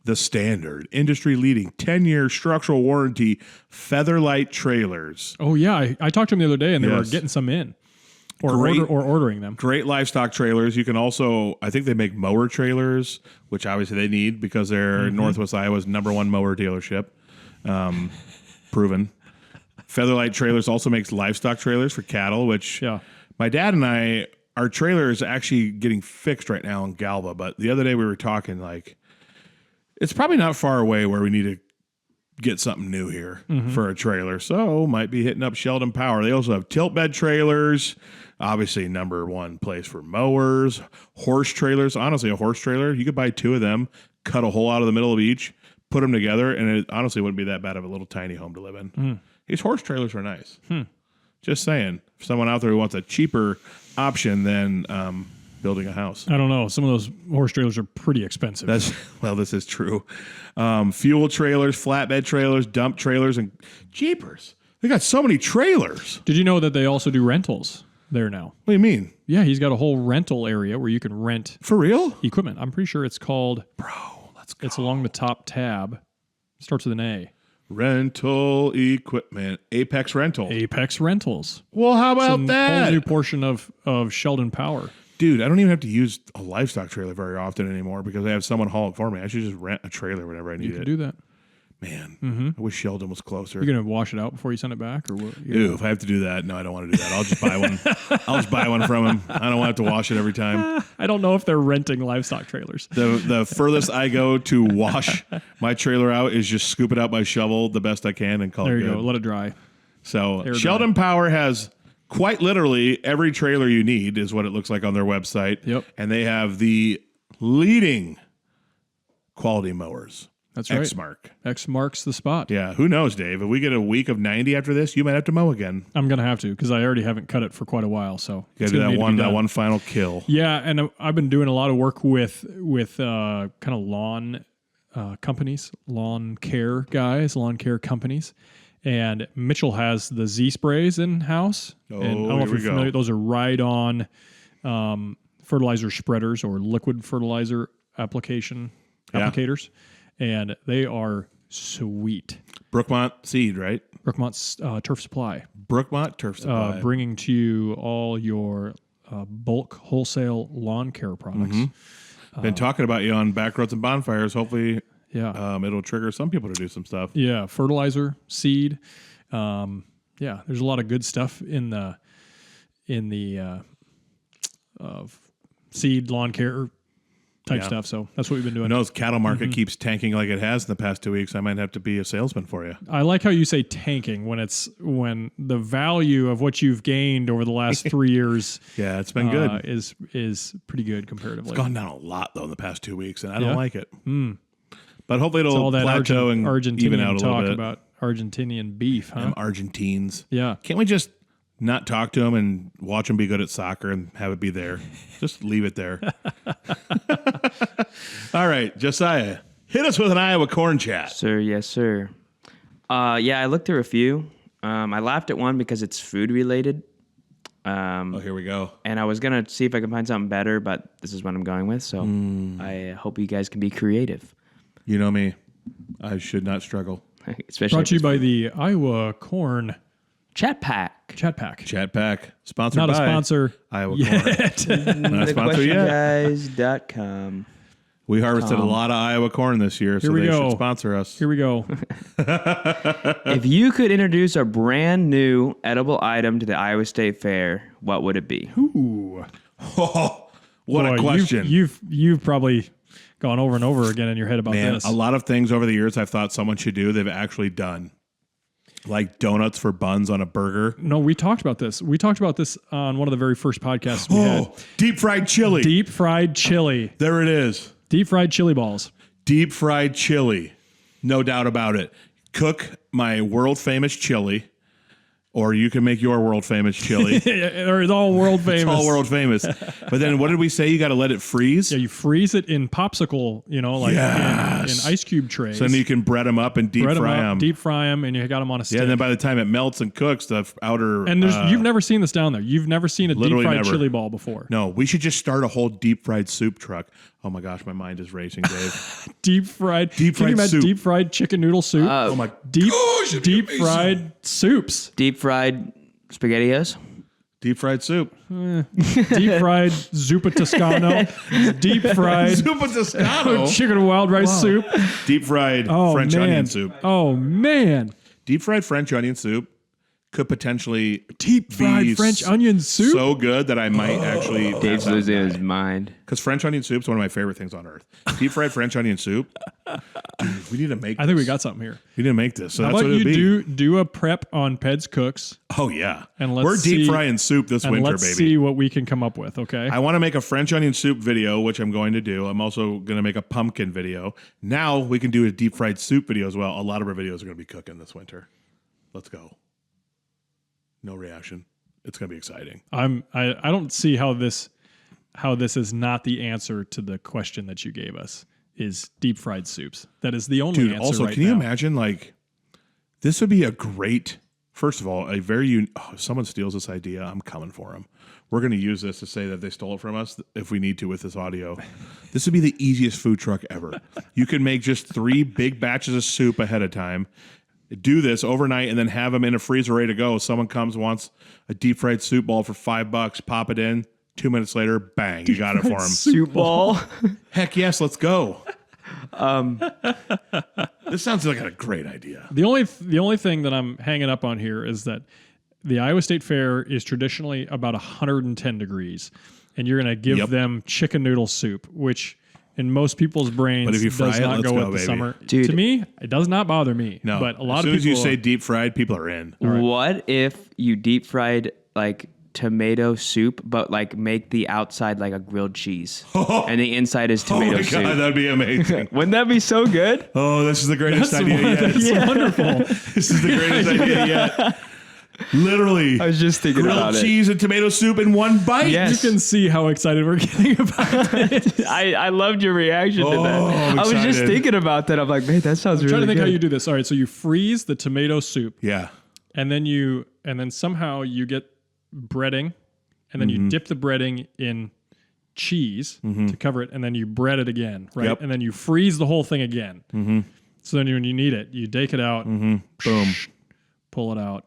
the standard, industry-leading, 10-year structural warranty Featherlight trailers. Oh yeah, I talked to them the other day, and they were Yes. getting some in, or Great. ordering them. Great livestock trailers. You can also, I think they make mower trailers, which obviously they need because they're Northwest Iowa's #1 mower dealership. Proven. Featherlight Trailers also makes livestock trailers for cattle, which my dad and I, our trailer is actually getting fixed right now in Galva. But the other day we were talking, like, it's probably not far away where we need to get something new here for a trailer. So might be hitting up Sheldon Power. They also have tilt bed trailers, obviously #1 place for mowers, horse trailers. Honestly, a horse trailer, you could buy 2 of them, cut a hole out of the middle of each, put them together, and it honestly wouldn't be that bad of a little tiny home to live in. These horse trailers are nice. Just saying. For someone out there who wants a cheaper option than building a house. I don't know. Some of those horse trailers are pretty expensive. Well, this is true. Fuel trailers, flatbed trailers, dump trailers, and jeepers. They got so many trailers. Did you know that they also do rentals there now? What do you mean? Yeah, he's got a whole rental area where you can rent For real? equipment. I'm pretty sure it's called. Let's go. It's along the top tab. Starts with an A. Rental equipment. Apex Rental. Apex Rentals. Well, how It's about a that? whole new portion of Sheldon Power. dude, I don't even have to use a livestock trailer very often anymore because I have someone haul it for me. I should just rent a trailer whenever I need You can it. do that. Man, I wish Sheldon was closer. You're gonna wash it out before you send it back, or what? Ew, if I have to do that, no, I don't want to do that. I'll just buy one. I'll just buy one from him. I don't want to have to wash it every time. I don't know if they're renting livestock trailers. The furthest I go to wash my trailer out is just scoop it out by shovel the best I can and call There it you good. go. Let it dry. So Air Sheldon Power has quite literally every trailer you need is what it looks like on their website. Yep. And they have the leading quality mowers. That's right. X-Mark. X marks the spot. Yeah, who knows, Dave? If we get a week of 90 after this, you might have to mow again. I'm gonna have to because I already haven't cut it for quite a while. So You it's got to do gonna need to be that done. one final kill. Yeah, and I've been doing a lot of work with kind of lawn companies, lawn care guys, lawn care companies. And Mitchell has the Z sprays in house. Oh, and I don't know if here you're we go. familiar. Those are ride-on fertilizer spreaders or liquid fertilizer applicators, and they are sweet. Brookmont Seed, right? Brookmont's Turf Supply, Brookmont Turf Supply. bringing to you all your bulk wholesale lawn care products. Been talking about you on Backroads and Bonfires. Hopefully, Yeah, it'll trigger some people to do some stuff. yeah, fertilizer, seed. Yeah, there's a lot of good stuff in the seed lawn care type stuff. So that's what we've been doing. I know this cattle market keeps tanking like it has in the past 2 weeks. I might have to be a salesman for you. I like how you say tanking when the value of what you've gained over the last 3 years Yeah, it's been good. is pretty good comparatively. Gone down a lot though in the past 2 weeks, and I Yeah? don't like it. But hopefully it'll All that plateau and Argentinian even out a little talk bit. about Argentinian beef, huh? Them Argentines. Yeah. Can't we just not talk to them and watch them be good at soccer and have it be there? Just leave it there. All right, Josiah, hit us with an Iowa corn chat. Sir, yes, sir. Yeah, I looked through a few. I laughed at one because it's food related. Oh, here we go. And I was going to see if I can find something better, but this is what I'm going with. So I hope you guys can be creative. You know me. I should not struggle. Especially Brought if to you it's by the Iowa Corn Chat Pack. Chat Pack. Chat Pack, sponsored Not a by sponsor Iowa yet. corn. Not a sponsor yet. TheQuestionGuys.com. We harvested a lot of Iowa corn this year, so we they go. should sponsor us. Here we go. If you could introduce a brand new edible item to the Iowa State Fair, what would it be? Ooh. Oh, what Boy, a question. You've probably gone over and over again in your head about Man, this. a lot of things over the years I've thought someone should do, they've actually done. Like donuts for buns on a burger. No, we talked about this. We talked about this on one of the very first podcasts we had. Oh, deep fried chili. Deep fried chili. There it is. Deep fried chili balls. Deep fried chili. No doubt about it. Cook my world famous chili, or you can make your world famous chili. It's all world famous. It's all world famous. But then what did we say? You got to let it freeze? Yeah, you freeze it in popsicle, like Yes. in ice cube trays. So then you can bread them up and deep Bread 'em fry up, them. deep fry them, and you got them on a stick. Yeah, and then by the time it melts and cooks, the outer... and you've never seen this down there. You've never seen a deep Literally fried never. chili ball before. No, we should just start a whole deep fried soup truck. Oh my gosh, my mind is racing, Dave. Deep fried. Deep Can you fried imagine soup. deep fried chicken noodle soup? Oh my deep gosh, it'd be deep amazing. fried soups. Deep fried SpaghettiOs? Deep fried soup. Deep fried zuppa toscano. Deep fried Zuppa Toscano. chicken and wild rice soup. Deep fried Oh, French man. onion soup. Oh man. Deep fried French onion soup could potentially Deep fried be French onion soup. so good that I might actually Dave's losing his mind. because French onion soup is one of my favorite things on earth. Deep fried French onion soup. Dude, we need to make. I think we this. got something here. We need to make this. So How that's about what you it'd be. do a prep on Peds Cooks, Oh yeah, and let's we're deep see- frying soup this and winter, let's baby. see what we can come up with. Okay. I want to make a French onion soup video, which I'm going to do. I'm also going to make a pumpkin video. Now we can do a deep fried soup video as well. A lot of our videos are going to be cooking this winter. Let's go. No reaction. It's going to be exciting. I don't see how this is not the answer to the question that you gave us. Is deep fried soups. That is the only Dude, answer also, right can you now. imagine, like, this would be a great, first of all, a very, if someone steals this idea, I'm coming for them. We're going to use this to say that they stole it from us if we need to with this audio. This would be the easiest food truck ever. You can make just 3 big batches of soup ahead of time, do this overnight, and then have them in a freezer ready to go. Someone comes, wants a deep fried soup ball for $5, pop it in, 2 minutes later, bang, you got it for him. Soup ball. Heck yes, let's go. This sounds like a great idea. The only thing that I'm hanging up on here is that the Iowa State Fair is traditionally about 110 degrees, and you're going to give them chicken noodle soup, which in most people's brains But if you fry does it, not let's go go, with the baby. summer. Dude. To me, it does not bother me. No, but a lot as soon of as people. you say deep fried, people are in. What if you deep fried like tomato soup, but like make the outside like a grilled cheese and the inside is Oh tomato my soup? God, that'd be amazing. Wouldn't that be so good? Oh, this is the greatest idea yet. That's wonderful. This is the greatest idea yet. Literally. I was just thinking grilled about cheese and tomato soup in one bite. Yes. You can see how excited we're getting about it. I loved your reaction to that. I'm I was just excited. thinking about that. I'm like, man, that sounds I'm really trying to think good. how you do this. All right, so you freeze the tomato soup, Yeah. and then somehow you get breading, and then you dip the breading in cheese to cover it, and then you bread it again, right? Yep. And then you freeze the whole thing again. So then when you need it, you take it out, Boom. pull it out.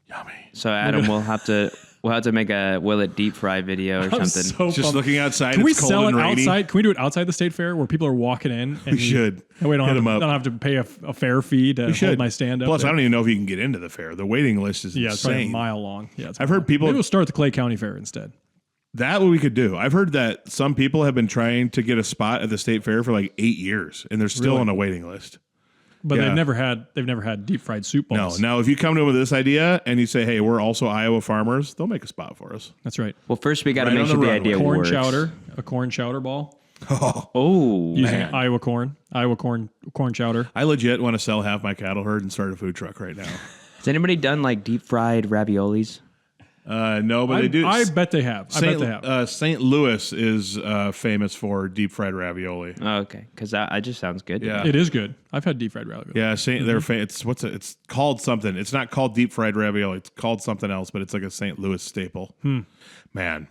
Yummy. So Adam, we'll have to make a will it deep fry video or I'm something. so Just pumped. looking outside, Can we it's cold sell it and rainy. outside? Can we do it outside the state fair where people are walking in? And We should. And we don't Hit have, 'em to, up. don't have to pay a fair fee to hold Should. my stand up. Plus, there. I don't even know if you can get into the fair. The waiting list is Yeah, it's probably a insane. mile long. Yeah, it's I've heard people- Maybe we'll start at the Clay County Fair instead. That what we could do. I've heard that some people have been trying to get a spot at the state fair for like 8 years, and they're still Really? on a waiting list. But Yeah. they've never had deep fried soup No. balls. Now, if you come to them with this idea and you say, "Hey, we're also Iowa farmers," they'll make a spot for us. That's right. Well, first we got to Right make on sure the the runway. idea Corn works. chowder, a corn chowder ball Oh, using man. Iowa corn chowder. I legit want to sell half my cattle herd and start a food truck right now. has anybody done like deep fried raviolis? No, but they do. I bet they have. I bet they have. St. Louis is famous for deep fried ravioli. Oh, okay, because that just sounds good. to Yeah. me. It is good. I've had deep fried ravioli. Yeah, they're it's called something. It's not called deep fried ravioli. It's called something else, but it's like a St. Louis staple. Man,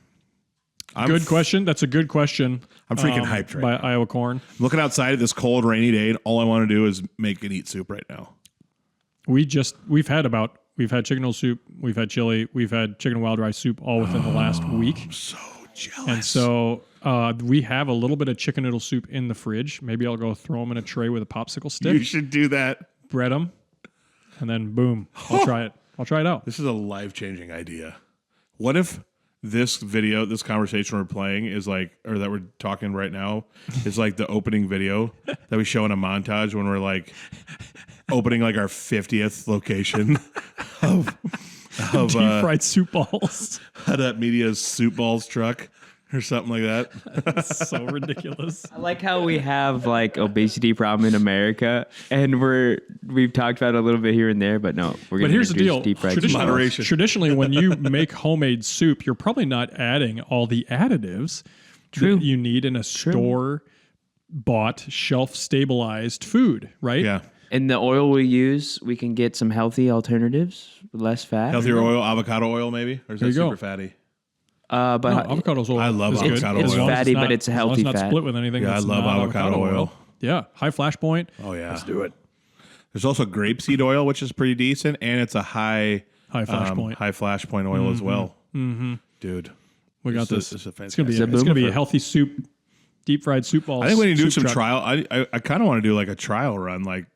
Good question. That's a good question. I'm freaking hyped right by now. Iowa corn. Looking outside at this cold, rainy day, and all I want to do is make and eat soup right now. We've had chicken noodle soup, we've had chili, we've had chicken and wild rice soup all within the last week. So jealous. And so we have a little bit of chicken noodle soup in the fridge. Maybe I'll go throw them in a tray with a popsicle stick, you should do that. bread them, and then boom, I'll try it. I'll try it out. This is a life-changing idea. What if this conversation we're playing is like, or that we're talking right now, is like the opening video that we show in a montage when we're like opening like our 50th location of Deep fried soup balls. that Media's soup balls truck or something like that. That's so ridiculous. I like how we have like obesity problem in America, and we've talked about it a little bit here and there, but no, we're But going to here's the deal. deep fried Traditionally, Moderation. traditionally, when you make homemade soup, you're probably not adding all the additives True. that you need in a store-bought, shelf-stabilized food, right? Yeah. And the oil we use, we can get some healthy alternatives, less fat. Healthier oil, avocado oil maybe? Or is There that you go. super fatty? But No, avocado's oil. I love is good. avocado It's oil. As long as fatty, not- but it's a as long as healthy not fat. split with anything. Yeah, I that's love not avocado oil. Yeah, high flash point. Oh yeah. Let's do it. There's also grapeseed oil, which is pretty decent, and it's a high Flash point. high flash point oil as well. Mm-hmm. Dude, We got this. This is It's gonna be fantastic. it's gonna be a boomer. healthy soup, deep fried soup balls. I think we need to do soup some truck. trial. I kind of want to do like a trial run, like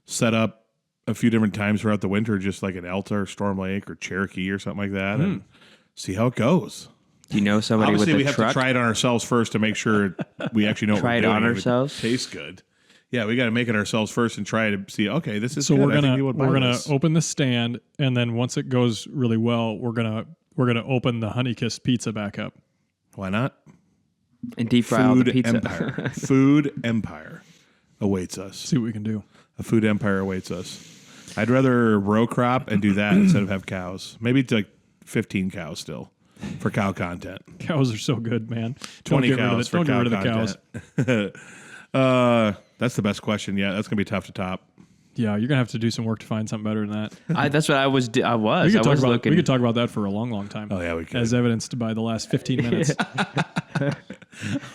set up a few different times throughout the winter, just like at Elta or Storm Lake or Cherokee or something like that, and see how it goes. Do you know somebody Obviously, with we a have truck? to try it on ourselves first to make sure we actually know what Try we're it doing. on and it ourselves? tastes good. Yeah, we got to make it ourselves first and try it to see. Okay, this is So good. we're I think gonna people would buy we're gonna this. open the stand, and then once it goes really well, we're gonna open the Honeykiss pizza back up. Why not? and deep fry all the Food pizza. empire. Food empire awaits us. See what we can do. A food empire awaits us. I'd rather row crop and do that instead of have cows. Maybe it's like 15 cows still for cow content. Cows are so good, man. 20 Don't get cows rid for of cow the, don't get rid of the cows. content. That's the best question yet. That's going to be tough to top. Yeah, you're gonna have to do some work to find something better than that. That's what I was. I We was. could I talk was about looking. we could talk about that for a long, long time. Oh, yeah, we could. As evidenced by the last 15 minutes.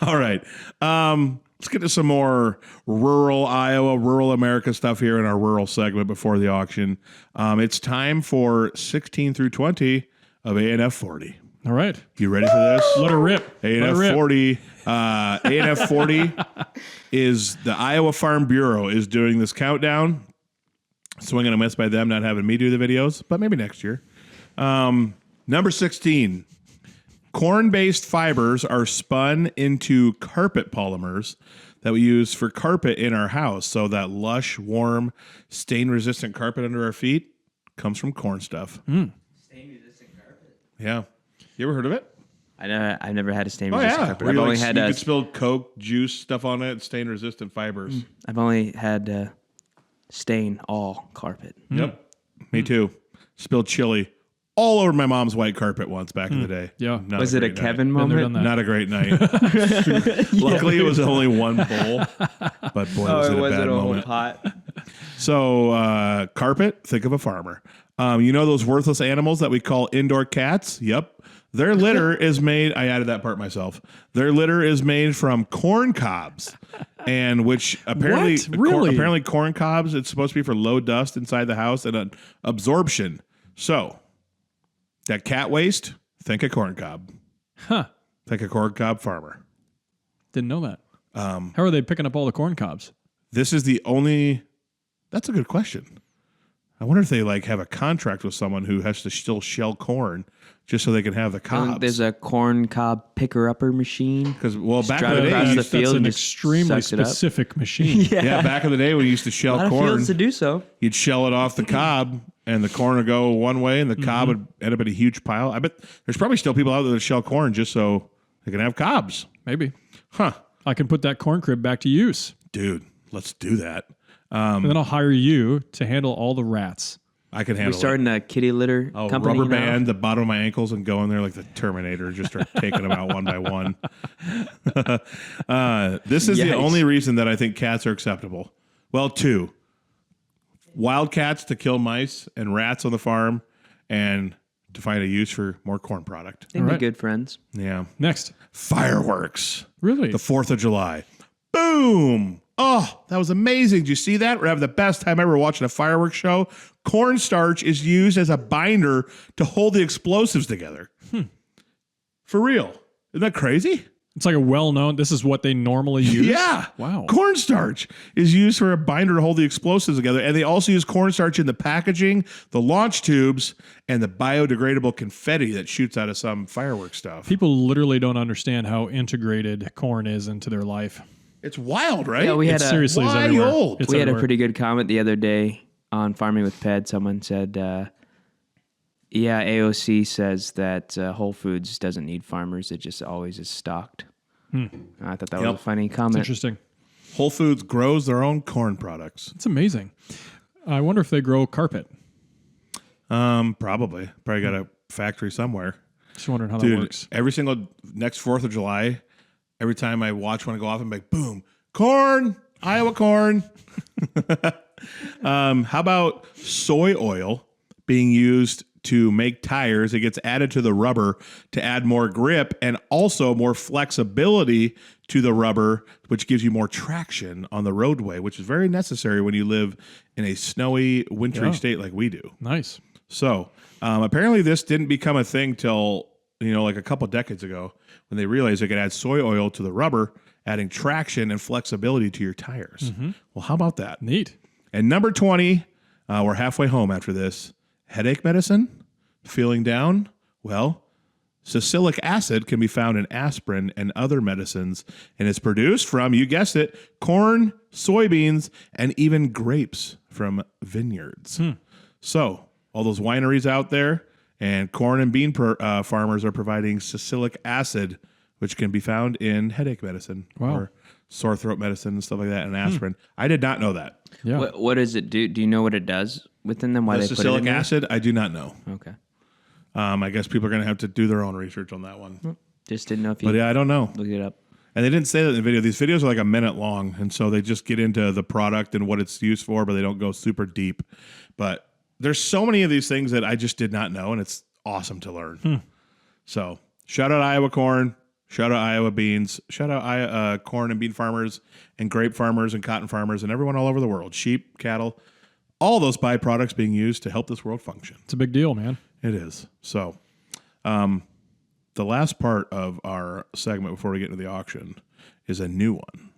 All right. Let's get to some more rural Iowa, rural America stuff here in our rural segment before the auction. It's time for 16 through 20 of ANF 40. All right. You ready for this? Let her rip. Let her ANF rip. 40. ANF 40 is the Iowa Farm Bureau is doing this countdown. Swing and a miss by them not having me do the videos, but maybe next year. Number 16. Corn-based fibers are spun into carpet polymers that we use for carpet in our house. So that lush, warm, stain-resistant carpet under our feet comes from corn stuff. Stain-resistant carpet. Yeah. You ever heard of it? I've never had a Oh, stain-resistant yeah. carpet. Where I've you, only like, had you could spill Coke, juice, stuff on it, stain-resistant fibers. I've only had stain all carpet. Yep. Me too. Spilled chili all over my mom's white carpet once back in the day. Yeah. Not Was it a great night. Kevin Been there, moment? done that. Not a great night. Luckily, it was only one bowl, but boy, was it a bad moment. pot. So, carpet, think of a farmer. You know those worthless animals that we call indoor cats? Yep. Their litter is made, I added that part myself. Their litter is made from corn cobs, and which apparently, What? Really? apparently corn cobs, it's supposed to be for low dust inside the house and absorption. So, that cat waste, think a corn cob. Huh. Think a corn cob farmer. Didn't know that. How are they picking up all the corn cobs? This is the only, that's a good question. I wonder if they like have a contract with someone who has to still shell corn just so they can have the cobs. There's a corn cob picker-upper machine. Because, well, back drive in the across day, the That's field an and just extremely sucks it up. specific machine. yeah, back in the day when you used to A shell lot of corn, fields to do so. you'd shell it off the cob and the corn would go one way and the cob would end up in a huge pile. I bet there's probably still people out there that shell corn just so they can have cobs. Maybe. Huh. I can put that corn crib back to use. Dude, let's do that. And then I'll hire you to handle all the rats. I can We're handle it. starting a kitty litter I'll company rubber now. band the bottom of my ankles and go in there like the Terminator, just start taking them out one by one. This is the Yikes. only reason that I think cats are acceptable. Well, two. Wild cats to kill mice and rats on the farm and to find a use for more corn product. They'd All be right. good friends. Yeah. Next. Fireworks. Really? The 4th of July. Boom. Oh, that was amazing. Did you see that? We're having the best time ever watching a fireworks show. Cornstarch is used as a binder to hold the explosives together. For real. Isn't that crazy? It's like a well-known, this is what they normally use? Yeah. Wow. Cornstarch is used for a binder to hold the explosives together. And they also use cornstarch in the packaging, the launch tubes, and the biodegradable confetti that shoots out of some fireworks stuff. People literally don't understand how integrated corn is into their life. It's wild, right? Yeah, we It had a seriously is everywhere. wild. It's we had a everywhere. pretty good comment the other day on Farming with Ped. Someone said, yeah, AOC says that Whole Foods doesn't need farmers. It just always is stocked. I thought that was a funny It's comment. interesting. Whole Foods grows their own corn products. It's amazing. I wonder if they grow carpet. Probably got a factory somewhere. Just wondering how that Dude, works. every single next 4th of July, every time I watch one go off, I'm like, boom, corn, Iowa corn. How about soy oil being used to make tires? It gets added to the rubber to add more grip and also more flexibility to the rubber, which gives you more traction on the roadway, which is very necessary when you live in a snowy, wintry Yeah. state like we do. Nice. So apparently this didn't become a thing till, like a couple decades ago when they realized they could add soy oil to the rubber, adding traction and flexibility to your tires. Well, how about that? Neat. And number 20, we're halfway home after this. Headache medicine? Feeling down? Well, salicylic acid can be found in aspirin and other medicines, and it's produced from, you guessed it, corn, soybeans, and even grapes from vineyards. So, all those wineries out there and corn and bean farmers are providing salicylic acid, which can be found in headache medicine or sore throat medicine and stuff like that, and aspirin. I did not know that. Yeah. What does it do? Do you know what it does within them? Why The they put it salicylic in there? acid, I do not know. Okay. I guess people are going to have to do their own research on that one. Just didn't know if you But yeah, I don't know. looked it up. And they didn't say that in the video. These videos are like a minute long, and so they just get into the product and what it's used for, but they don't go super deep. But there's so many of these things that I just did not know, and it's awesome to learn. So shout out Iowa corn, shout out Iowa beans, shout out corn and bean farmers and grape farmers and cotton farmers and everyone all over the world, sheep, cattle, all those byproducts being used to help this world function. It's a big deal, man. It is. So the last part of our segment before we get into the auction is a new one.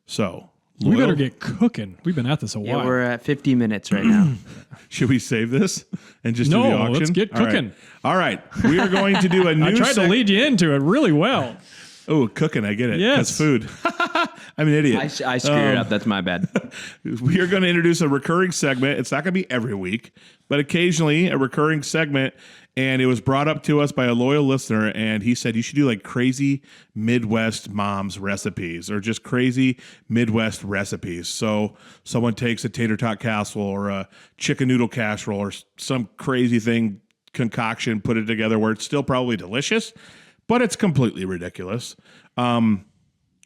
So We better get cooking. We've been at this a Yeah, while. we're at 50 minutes right now. Should we save this and just do the No, auction? let's get cooking. All right. We are going to do a new I tried to lead you into it really well. Oh, cooking. I get it. Yes. That's food. I'm an idiot. I screwed it up. That's my bad. We are going to introduce a recurring segment. It's not going to be every week, but occasionally a recurring segment. And it was brought up to us by a loyal listener, and he said you should do like crazy Midwest moms recipes or just crazy Midwest recipes. So someone takes a tater tot casserole or a chicken noodle casserole or some crazy thing concoction, put it together where it's still probably delicious, but it's completely ridiculous.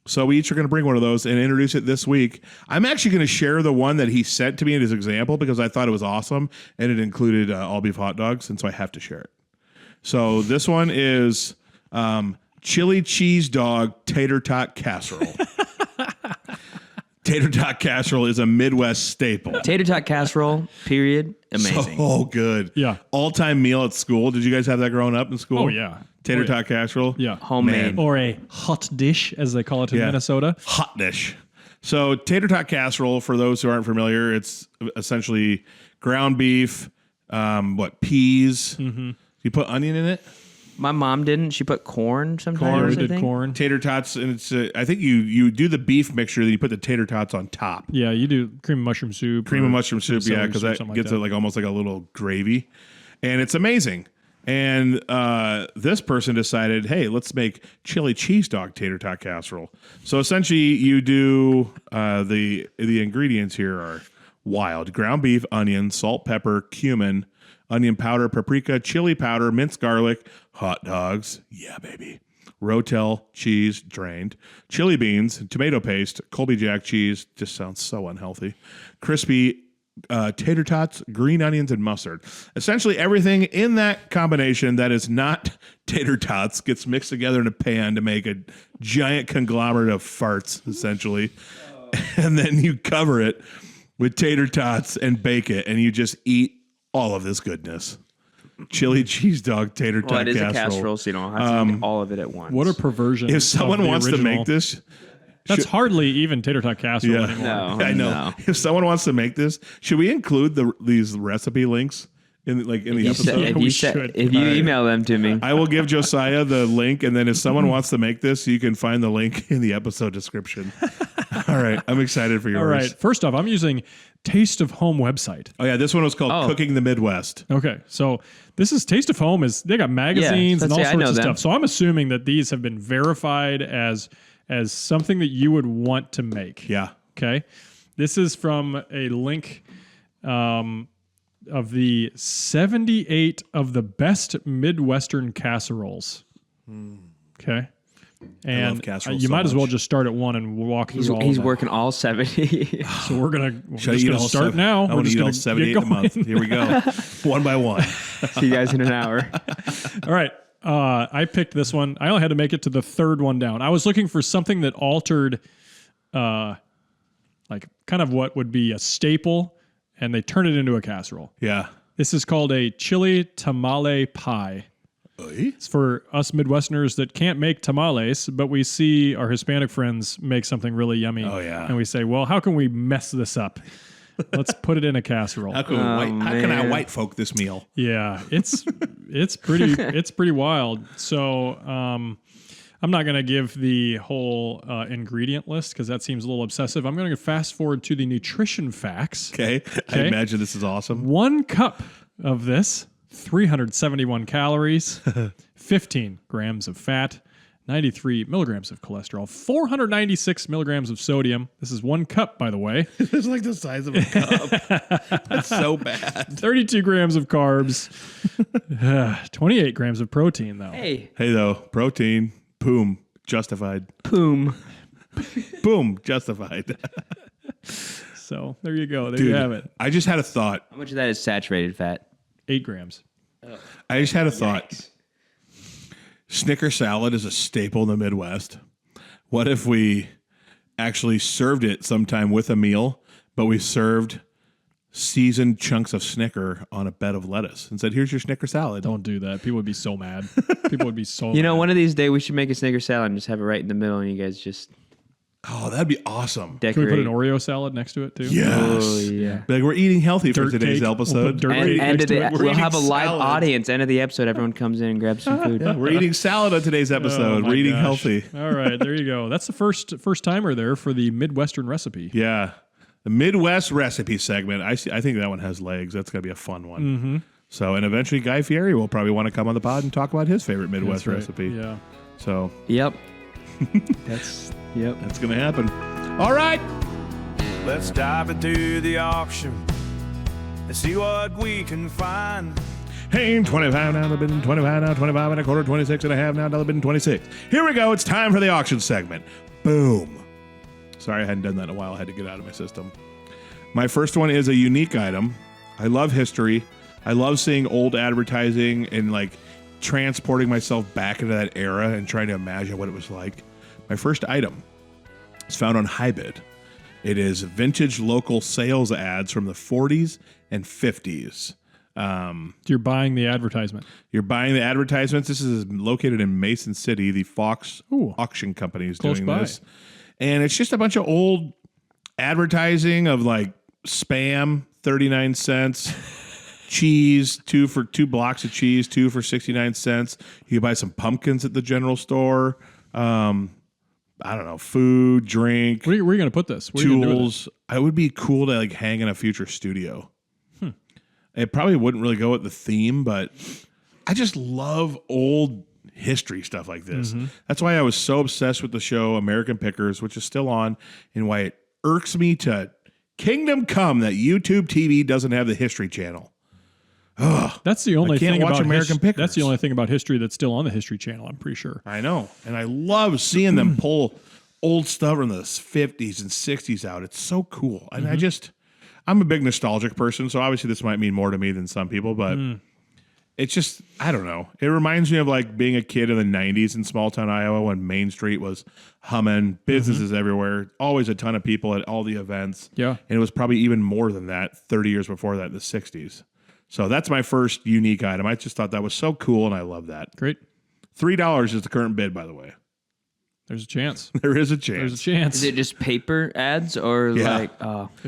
So we each are going to bring one of those and introduce it this week. I'm actually going to share the one that he sent to me in his example because I thought it was awesome, and it included all beef hot dogs, and so I have to share it. So this one is chili cheese dog tater tot casserole. Tater tot casserole is a Midwest staple. Tater tot casserole, period. Amazing. So good. Yeah. All-time meal at school. Did you guys have that growing up in school? Oh, yeah. Tater tot casserole? Yeah. Homemade. Or a hot dish, as they call it in Minnesota. Hot dish. So tater tot casserole, for those who aren't familiar, it's essentially ground beef, peas. Mm-hmm. You put onion in it? My mom didn't. She put corn sometimes. Corn, I did think. corn. Tater tots, and it's I think you do the beef mixture, then you put the tater tots on top. Yeah, you do cream of mushroom soup. Cream of mushroom soup, yeah, because that something gets like it like almost like a little gravy, and it's amazing. And this person decided, hey, let's make chili cheese dog tater tot casserole. So essentially, you do the ingredients here are wild: ground beef, onion, salt, pepper, cumin, onion powder, paprika, chili powder, minced garlic, hot dogs, yeah, baby, Rotel cheese drained, chili beans, tomato paste, Colby Jack cheese. Just sounds so unhealthy. Crispy tater tots, green onions, and mustard. Essentially, everything in that combination that is not tater tots gets mixed together in a pan to make a giant conglomerate of farts, essentially. And then you cover it with tater tots and bake it, and you just eat all of this goodness. Chili cheese dog tater tot Well, it is casserole. a casserole, so you don't have to eat all of it at once. What a perversion. If someone of the wants to original. make this, That's hardly even tater tot casserole anymore. No, I know. no. If someone wants to make this, should we include these recipe links in the episode? If you email them to me, I will give Josiah the link, and then if someone wants to make this, you can find the link in the episode description. All right, I'm excited for yours. All right. First off, I'm using Taste of Home website. Oh yeah, this one was called Cooking the Midwest. Okay, so this is Taste of Home. They got magazines and all I sorts know of them. stuff. So I'm assuming that these have been verified as something that you would want to make. Yeah. Okay. This is from a link of the 78 of the best Midwestern casseroles. Okay. And casseroles you so might as well much. just start at one and walk through all he's of them. working all 70. So we're Should I just eat gonna all start seven? now. I We're want to just eat all gonna 78 get a month. going. Here we go, one by one. See you guys in an hour. All right. I picked this one. I only had to make it to the third one down. I was looking for something that altered, like kind of what would be a staple, and they turned it into a casserole. Yeah. This is called a chili tamale pie. It's for us Midwesterners that can't make tamales, but we see our Hispanic friends make something really yummy. Oh, yeah. And we say, well, how can we mess this up? Let's put it in a casserole. How can I white folk this meal? Yeah, it's pretty wild. So I'm not going to give the whole ingredient list because that seems a little obsessive. I'm going to fast forward to the nutrition facts. Okay. I imagine this is awesome. 1 cup of this, 371 calories, 15 grams of fat, 93 milligrams of cholesterol, 496 milligrams of sodium. This is 1 cup, by the way. It's like the size of a cup. That's so bad. 32 grams of carbs, 28 grams of protein, though. Hey, Though, protein, boom, justified. boom. Boom, justified. So there you go. There Dude, you have it. I just had a thought. How much of that is saturated fat? 8 grams. I just had a thought. Snicker salad is a staple in the Midwest. What if we actually served it sometime with a meal, but we served seasoned chunks of Snicker on a bed of lettuce and said, "Here's your Snicker salad." Don't do that. People would be so mad. People would be so You know, mad. one of these days we should make a Snicker salad and just have it right in the middle, and you guys just Oh, that'd be awesome. Can we decorate. put an Oreo salad next to it too? Yes. Oh, yeah. Be like, we're eating healthy for Dirt today's cake. We'll episode. put dirt And cake end next of to the, it. We're we'll have a eating live salad. audience. End of the episode, everyone comes in and grabs some food. Yeah, we're eating salad on today's episode. Oh, my we're eating gosh. healthy. All right, there you go. That's the first timer there for the Midwestern recipe. Yeah. The Midwest recipe segment. I think that one has legs. That's going to be a fun one. Mm-hmm. So, and eventually Guy Fieri will probably want to come on the pod and talk about his favorite Midwest That's right. recipe. Yeah. So Yep. That's that's going to happen. All right. Let's dive into the auction and see what we can find. Hey, 25 now, $1, 25 now, 25 and a quarter, 26 and a half now, $1, 26. Here we go. It's time for the auction segment. Boom. Sorry, I hadn't done that in a while. I had to get out of my system. My first one is a unique item. I love history. I love seeing old advertising and like transporting myself back into that era and trying to imagine what it was like. My first item is found on HiBid. It is vintage local sales ads from the 40s and 50s. You're buying the advertisement. You're buying the advertisements. This is located in Mason City. The Fox Ooh. Auction Company is Close doing by. this. And it's just a bunch of old advertising of like Spam, 39 cents, cheese, two blocks of cheese, 2 for 69 cents. You can buy some pumpkins at the general store. I don't know, food, drink, Where are you going to put this? Where are you gonna do with tools. It would be cool to like hang in a future studio. It probably wouldn't really go with the theme, but I just love old history stuff like this. That's why I was so obsessed with the show American Pickers, which is still on, and why it irks me to kingdom come that YouTube TV doesn't have the History Channel. it? That's the only can't thing watch about American Pickers. That's the only thing about history that's still on the History Channel, I'm pretty sure. I know, and I love seeing them pull old stuff from the 50s and 60s out. It's so cool, and I'm a big nostalgic person, so obviously this might mean more to me than some people, but it's just, I don't know. It reminds me of like being a kid in the 90s in small town Iowa when Main Street was humming, businesses everywhere, always a ton of people at all the events. Yeah. And it was probably even more than that 30 years before that in the 60s. So that's my first unique item. I just thought that was so cool, and I love that. Great. $3 is the current bid, by the way. There's a chance. There is a There's a chance. chance. Is it just paper ads or Yeah. like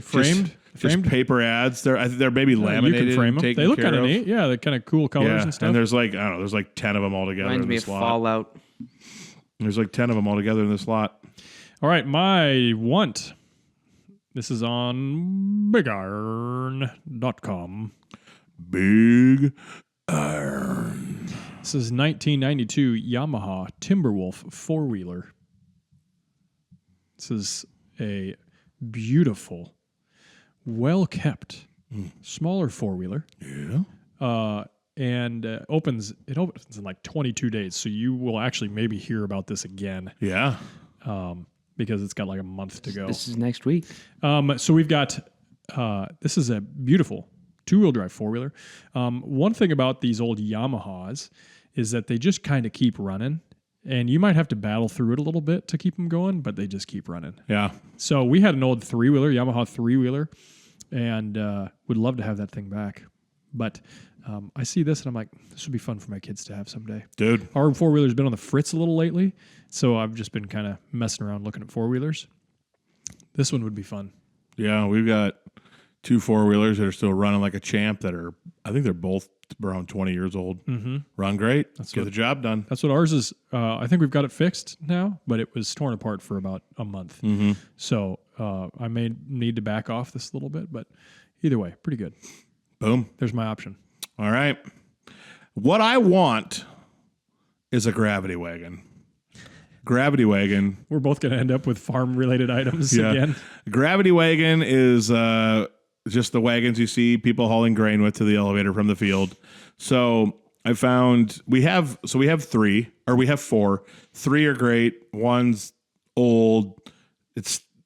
framed? Just paper ads. They're maybe Yeah, laminated. you can frame them. taken They look care kind of of. neat. Yeah, they're kind of cool colors Yeah, and stuff. and there's like, I don't know, there's like 10 of them all together reminds in me this of lot. Fallout? There's like 10 of them all together in this lot. All right, my want. This is on bigiron.com. Big iron. This is 1992 Yamaha Timberwolf four-wheeler. This is a beautiful, well-kept, smaller four-wheeler. Yeah. And opens in like 22 days. So you will actually maybe hear about this again Yeah. because it's got like a month to go. This is next week. So we've got this is a beautiful two-wheel drive four-wheeler. One thing about these old Yamahas is that they just kind of keep running, and you might have to battle through it a little bit to keep them going, but they just keep running. Yeah. So we had an old three-wheeler, Yamaha three-wheeler, and would love to have that thing back. But I see this, and I'm like, this would be fun for my kids to have someday. Dude. Our four-wheeler's been on the fritz a little lately, so I've just been kind of messing around looking at four-wheelers. This one would be fun. Yeah. We've got 2 4-wheelers that are still running like a champ that are, I think they're both around 20 years old. Mm-hmm. Run great. Get the job done. That's what ours is. I think we've got it fixed now, but it was torn apart for about a month. Mm-hmm. So I may need to back off this a little bit, but either way, pretty good. Boom. There's my option. All right. What I want is a gravity wagon. Gravity wagon. We're both going to end up with farm-related items again. Gravity wagon is just the wagons you see people hauling grain with to the elevator from the field. So I found we have 3, or we have 4. 3 are great. One's old.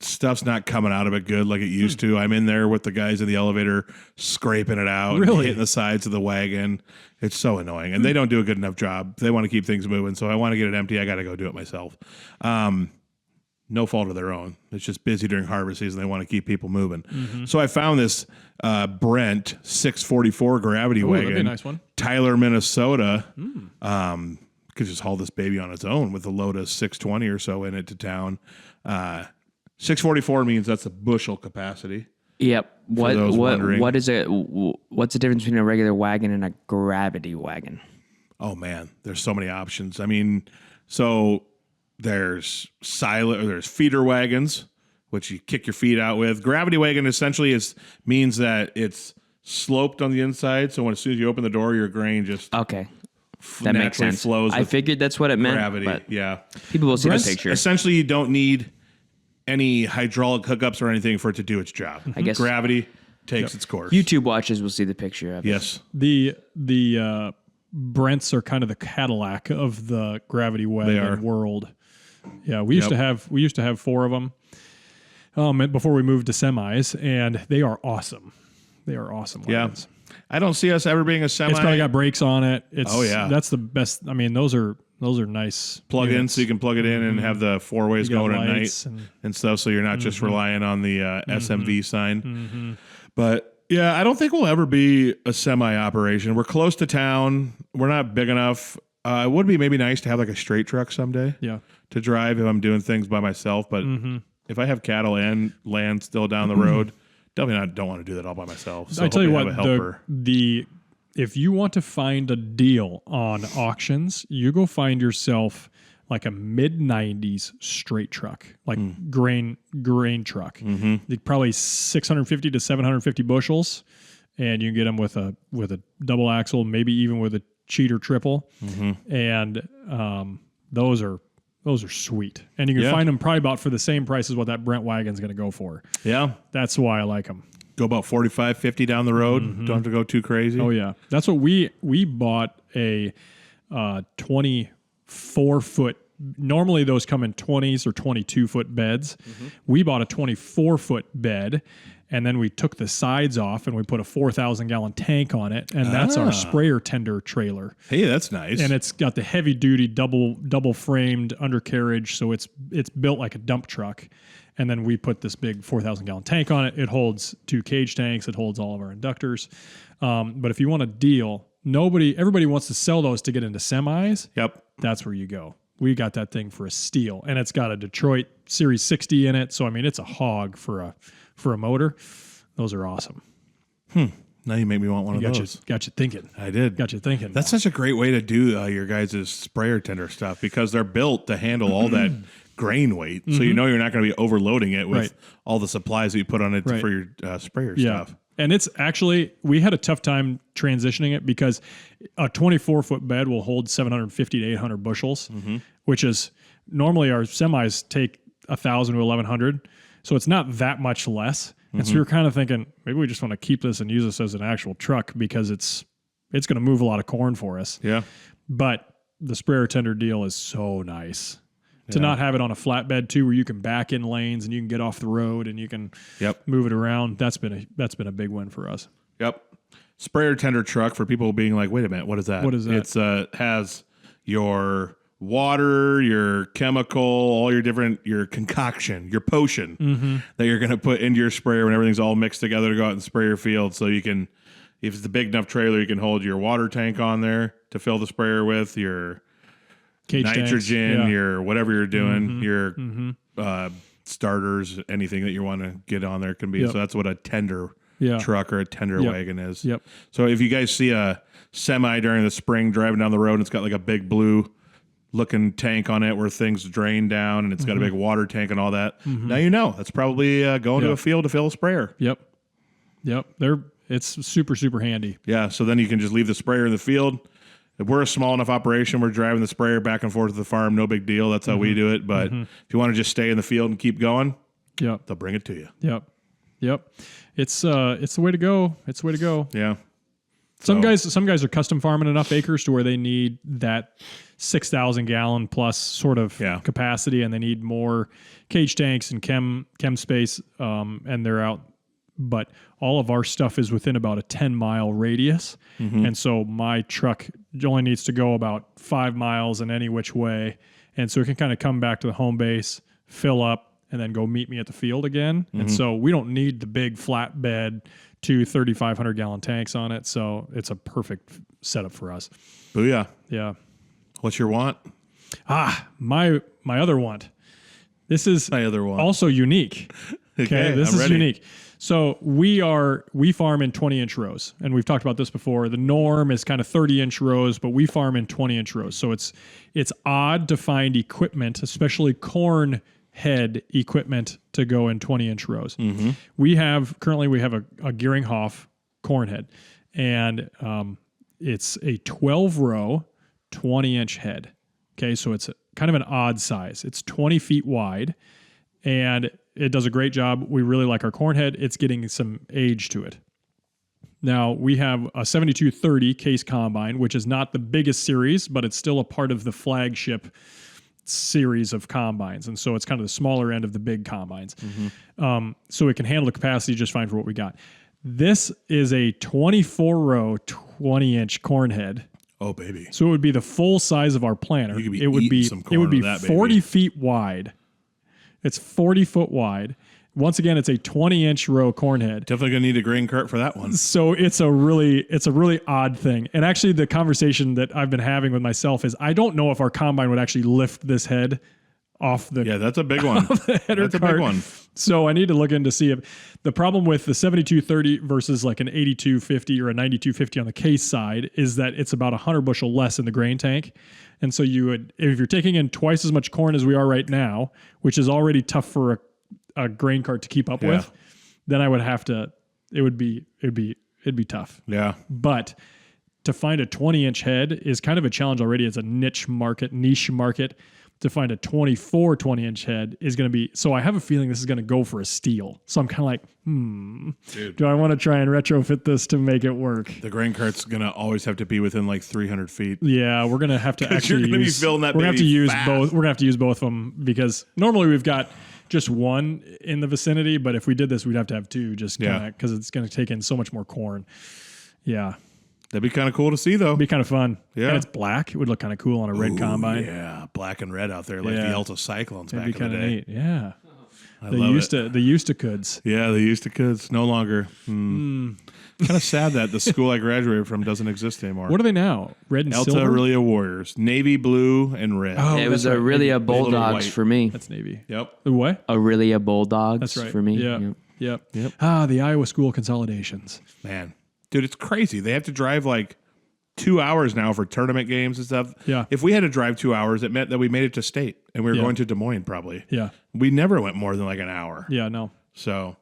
Stuff's not coming out of it good like it used to. I'm in there with the guys in the elevator scraping it out, and hitting the sides of the wagon. It's so annoying, and they don't do a good enough job. They want to keep things moving, so I want to get it empty. I got to go do it myself. no fault of their own. It's just busy during harvest season. They want to keep people moving. So I found this Brent 644 gravity wagon. That'd be a nice one. Tyler, Minnesota. Could just haul this baby on its own with a load of 620 or so in it to town. 644 means that's a bushel capacity. Yep. those wondering. What's the difference between a regular wagon and a gravity wagon? Oh man, there's so many options. I mean, so there's there's feeder wagons, which you kick your feet out with. Gravity wagon essentially means that it's sloped on the inside, so as soon as you open the door, your grain just Okay. That makes sense. flows. I figured that's what it meant. Gravity, But yeah. people will see the picture. Essentially, you don't need any hydraulic hookups or anything for it to do its job. I guess Gravity takes its course. YouTube watchers will see the picture of it. Yes. The Brents are kind of the Cadillac of the gravity They are. wagon world. Yeah, we used to have 4 of them before we moved to semis, and they are awesome. They are awesome wagons. I don't see us ever being a semi. It's probably got brakes on it. That's the best. I mean, those are nice plug in, units. so you can plug it in and have the 4 ways You got going at night lights and stuff. So you're not just relying on the SMV sign. But yeah, I don't think we'll ever be a semi operation. We're close to town. We're not big enough. It would be maybe nice to have like a straight truck someday. Yeah. To drive if I'm doing things by myself. But if I have cattle and land still down the road, definitely don't want to do that all by myself. So I tell you what, a helper. if you want to find a deal on auctions, you go find yourself like a mid-90s straight truck, like grain truck. Like probably 650 to 750 bushels, and you can get them with a double axle, maybe even with a cheater triple, and those are sweet. And you can find them probably about for the same price as what that Brent wagon's going to go for. Yeah. That's why I like them. Go about 45, 50 down the road. Don't have to go too crazy. Oh yeah, that's what we bought a 24-foot. Normally those come in 20s or 22-foot beds. We bought a 24-foot bed, and then we took the sides off and we put a 4,000-gallon tank on it, and that's our sprayer tender trailer. Hey, that's nice. And it's got the heavy-duty double framed undercarriage, so it's built like a dump truck. And then we put this big 4,000-gallon tank on it. It holds 2 cage tanks. It holds all of our inductors. But if you want a deal, everybody wants to sell those to get into semis. Yep. That's where you go. We got that thing for a steal, and it's got a Detroit Series 60 in it. So I mean, it's a hog for a motor. Those are awesome. Now you make me want one of those. Got you thinking. I did. Got you thinking. That's such a great way to do your guys' sprayer tender stuff because they're built to handle all that grain weight. So you know you're not going to be overloading it with all the supplies that you put on it for your sprayer stuff. And it's actually, we had a tough time transitioning it because a 24-foot bed will hold 750 to 800 bushels, which is normally our semis take 1,000 to 1,100. So it's not that much less. And so we were kind of thinking, maybe we just want to keep this and use this as an actual truck because it's going to move a lot of corn for us. Yeah. But the sprayer tender deal is so nice. To not have it on a flatbed too, where you can back in lanes and you can get off the road and you can move it around. That's been a big win for us. Yep. Sprayer tender truck for people being like, wait a minute, what is that? What is that? It's has your water, your chemical, all your concoction, your potion that you're going to put into your sprayer when everything's all mixed together to go out and spray your field. So you can, if it's a big enough trailer, you can hold your water tank on there to fill the sprayer with, your Cage nitrogen, tanks, your whatever you're doing, your starters, anything that you want to get on there can be. So that's what a tender truck or a tender wagon is. Yep. So if you guys see a semi during the spring driving down the road, and it's got like a big blue looking tank on it where things drain down, and it's got a big water tank and all that. Now you know that's probably going to a field to fill a sprayer. Yep. It's super, super handy. Yeah. So then you can just leave the sprayer in the field. If we're a small enough operation, we're driving the sprayer back and forth to the farm. No big deal. That's how we do it. But if you want to just stay in the field and keep going, they'll bring it to you. Yep. It's the way to go. It's the way to go. Yeah. Some guys are custom farming enough acres to where they need that 6,000 gallon plus sort of capacity, and they need more cage tanks and chem space, and they're out. But all of our stuff is within about a 10-mile radius. And so my truck only needs to go about 5 miles in any which way. And so it can kind of come back to the home base, fill up, and then go meet me at the field again. And so we don't need the big flatbed, 3,500 gallon tanks on it. So it's a perfect setup for us. Booyah. Yeah. What's your want? My other want. This is My other want. also unique. Okay, this I'm is ready. unique. So we farm in 20-inch rows, and we've talked about this before. The norm is kind of 30-inch rows, but we farm in 20-inch rows. So it's odd to find equipment, especially corn head equipment, to go in 20-inch rows. We have a Gearinghoff corn head, and it's a 12-row, 20-inch head. Okay, so it's kind of an odd size. It's 20 feet wide, and it does a great job. We really like our corn head. It's getting some age to it. Now, we have a 7230 case combine, which is not the biggest series, but it's still a part of the flagship series of combines. And so it's kind of the smaller end of the big combines. So it can handle the capacity just fine for what we got. This is a 24-row, 20-inch corn head. Oh, baby. So it would be the full size of our planter. You could be it would eating be some corn it would be with that, baby. 40 feet wide. It's 40 foot wide. Once again, it's a 20-inch row corn head. Definitely gonna need a grain cart for that one. So it's a really odd thing. And actually, the conversation that I've been having with myself is I don't know if our combine would actually lift this head off the Yeah, that's a big one. header That's a cart. big one. So I need to look in to see if the problem with the 7230 versus like an 8250 or a 9250 on the case side is that it's about 100 bushel less in the grain tank. And so you would, if you're taking in twice as much corn as we are right now, which is already tough for a grain cart to keep up with, then I would have to, it'd be tough. Yeah. But to find a 20-inch head is kind of a challenge already. It's a niche market. To find a 24 20-inch head is going to be, so I have a feeling this is going to go for a steal. So I'm kind of like, Dude. do I want to try and retrofit this to make it work? The grain cart's gonna always have to be within like 300 feet. Yeah, we're going to have to 'Cause you're actually gonna be use, filling that we're going to have to baby use fast. both. We're going to have to use both of them because normally we've got just one in the vicinity, but if we did this, we'd have to have two just because it's going to take in so much more corn. Yeah. That'd be kind of cool to see, though. It'd be kind of fun. Yeah. And it's black. It would look kind of cool on a red combine. Yeah, black and red out there, like Yeah. the Alta Cyclones It'd back be in the kind of day. neat. Yeah. I They love used it. to Coods. Yeah, they used to kids. No longer. Kind of sad that the school I graduated from doesn't exist anymore. What are they now? Red and Alta silver? Aurelia Warriors, navy blue and red. Oh, it was that's right. Aurelia Little Bulldogs white. for me. That's Navy. Yep. The what? Aurelia Bulldogs That's right. for me. Yeah. Yep. Yep. The Iowa school consolidations. Man, dude, it's crazy. They have to drive like 2 hours now for tournament games and stuff. Yeah. If we had to drive 2 hours, it meant that we made it to state and we were Yeah. going to Des Moines probably. Yeah. We never went more than like an hour. Yeah, no. So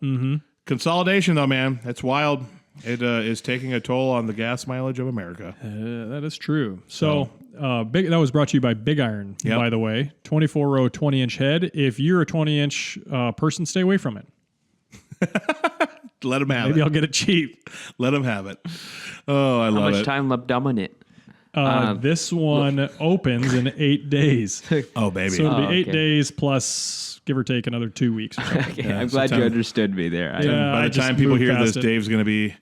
consolidation, though, man, that's wild. It is taking a toll on the gas mileage of America. That is true. So, that was brought to you by Big Iron, Yep. by the way. 24-row, 20-inch head. If you're a 20-inch person, stay away from it. Let them have Maybe it. I'll get it cheap. Let them have it. Oh, I How love much it. time left on it? This one opens in 8 days. Oh, baby. So it'll be Oh, 8 okay. days plus, give or take, another 2 weeks. Or something. Okay, Yeah, I'm glad sometime- you understood me there. Yeah. By I the just time people moved hear past this, it. Dave's going to be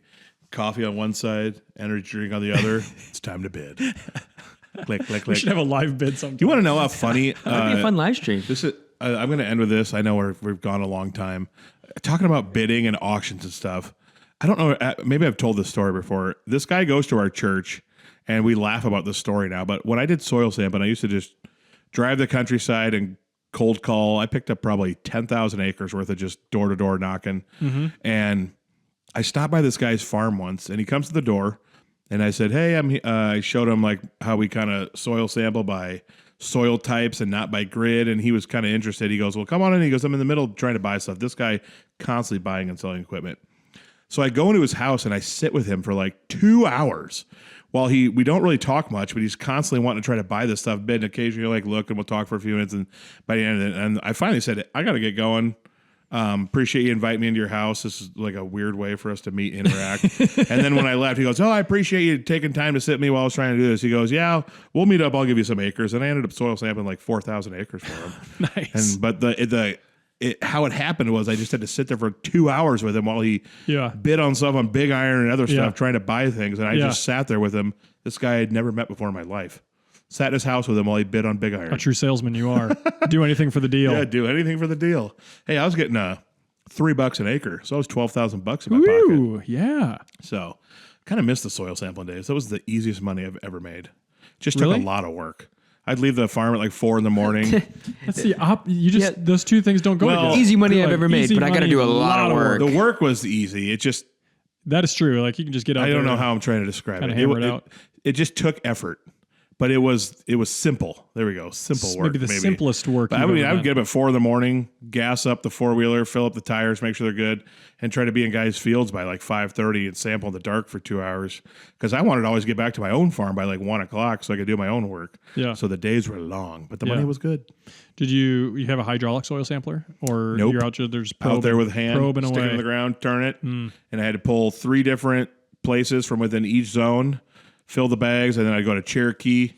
coffee on one side, energy drink on the other. It's time to bed. Click, click, We click. should have a live bid sometime. You want to know how funny? That'd be a fun live stream. This is. I'm going to end with this. I know we've gone a long time talking about bidding and auctions and stuff. I don't know. Maybe I've told this story before. This guy goes to our church, and we laugh about this story now. But when I did soil sampling, I used to just drive the countryside and cold call. I picked up probably 10,000 acres worth of just door to door knocking, and I stopped by this guy's farm once, and he comes to the door, and I said, "Hey, I showed him like how we kind of soil sample by soil types and not by grid." And he was kind of interested. He goes, "Well, come on in." He goes, "I'm in the middle of trying to buy stuff." This guy constantly buying and selling equipment. So I go into his house and I sit with him for like 2 hours while we don't really talk much, but he's constantly wanting to try to buy this stuff, bid, and occasionally like look and we'll talk for a few minutes. And by the end of it, and I finally said, "I got to get going. Appreciate you inviting me into your house. This is like a weird way for us to meet, interact." And then when I left, he goes, "Oh, I appreciate you taking time to sit with me while I was trying to do this." He goes, "Yeah, we'll meet up. I'll give you some acres." And I ended up soil sampling like 4,000 acres for him. Nice. But how it happened was I just had to sit there for 2 hours with him while he Yeah. bid on stuff on Big Iron and other stuff, Yeah. trying to buy things. And I Yeah. just sat there with him. This guy I had never met before in my life. Sat in his house with him while he bid on big A iron. true salesman you are. Do anything for the deal. Yeah, do anything for the deal. Hey, I was getting $3 an acre, so I was $12,000 in my pocket. Ooh, yeah. So, kind of missed the soil sampling days. That was the easiest money I've ever made. Just took Really? a lot of work. I'd leave the farm at like 4 a.m. That's the you just those two things don't go Well, together. Easy money You're I've like, ever made, easy but I got to money, do a lot of work. The work was easy. It just, That is true. Like you can just get out I there. don't know how I'm trying to describe kinda it. hammer it out. It just took effort, but it was simple. There we go. Simple It's work. maybe the simplest work. But I would get up at 4 a.m, gas up the 4-wheeler, fill up the tires, make sure they're good, and try to be in guys' fields by like 5:30 and sample in the dark for 2 hours. Because I wanted to always get back to my own farm by like 1 o'clock so I could do my own work. Yeah. So the days were long, but the money Yeah. was good. Did you have a hydraulic soil sampler, or Nope. you're out there's Out there with a hand, probing stick it away? in the ground, turn it, and I had to pull 3 different places from within each zone, fill the bags, and then I'd go to Cherokee.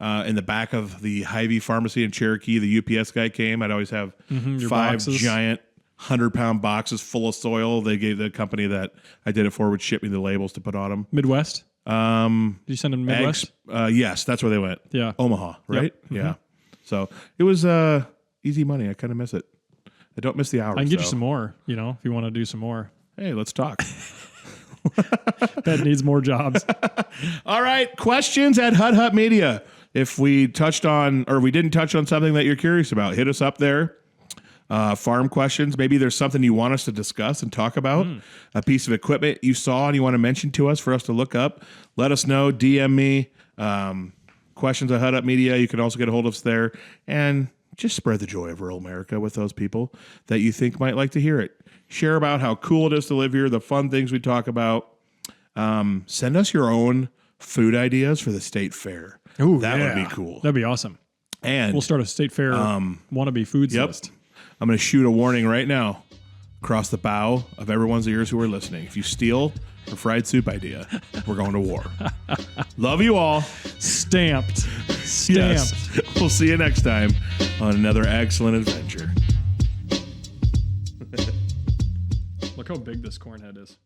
In the back of the Hy-Vee pharmacy in Cherokee, the UPS guy came. I'd always have your 5 boxes. giant 100-pound boxes full of soil. They gave the company that I did it for would ship me the labels to put on them. Midwest. Did you send them to Midwest? Yes, that's where they went. Yeah. Omaha, right? Yeah. So it was easy money. I kind of miss it. I don't miss the hours. I can get you though. some more. If you want to do some more. Hey, let's talk. That needs more jobs. All right, questions at Hut Hut Media. If we touched on or we didn't touch on something that you're curious about, hit us up there. Farm questions. Maybe there's something you want us to discuss and talk about. A piece of equipment you saw and you want to mention to us for us to look up. Let us know. DM me. Questions at Hut Hut Media. You can also get a hold of us there. And just spread the joy of rural America with those people that you think might like to hear it. Share about how cool it is to live here, the fun things we talk about. Send us your own food ideas for the state fair. Ooh, that would yeah. be cool. That'd be awesome. And We'll start a state fair wannabe foods Yep. list. I'm going to shoot a warning right now across the bow of everyone's ears who are listening. If you steal a fried soup idea, we're going to war. Love you all. Stamped. Yes. We'll see you next time on another excellent adventure. Look how big this corn head is.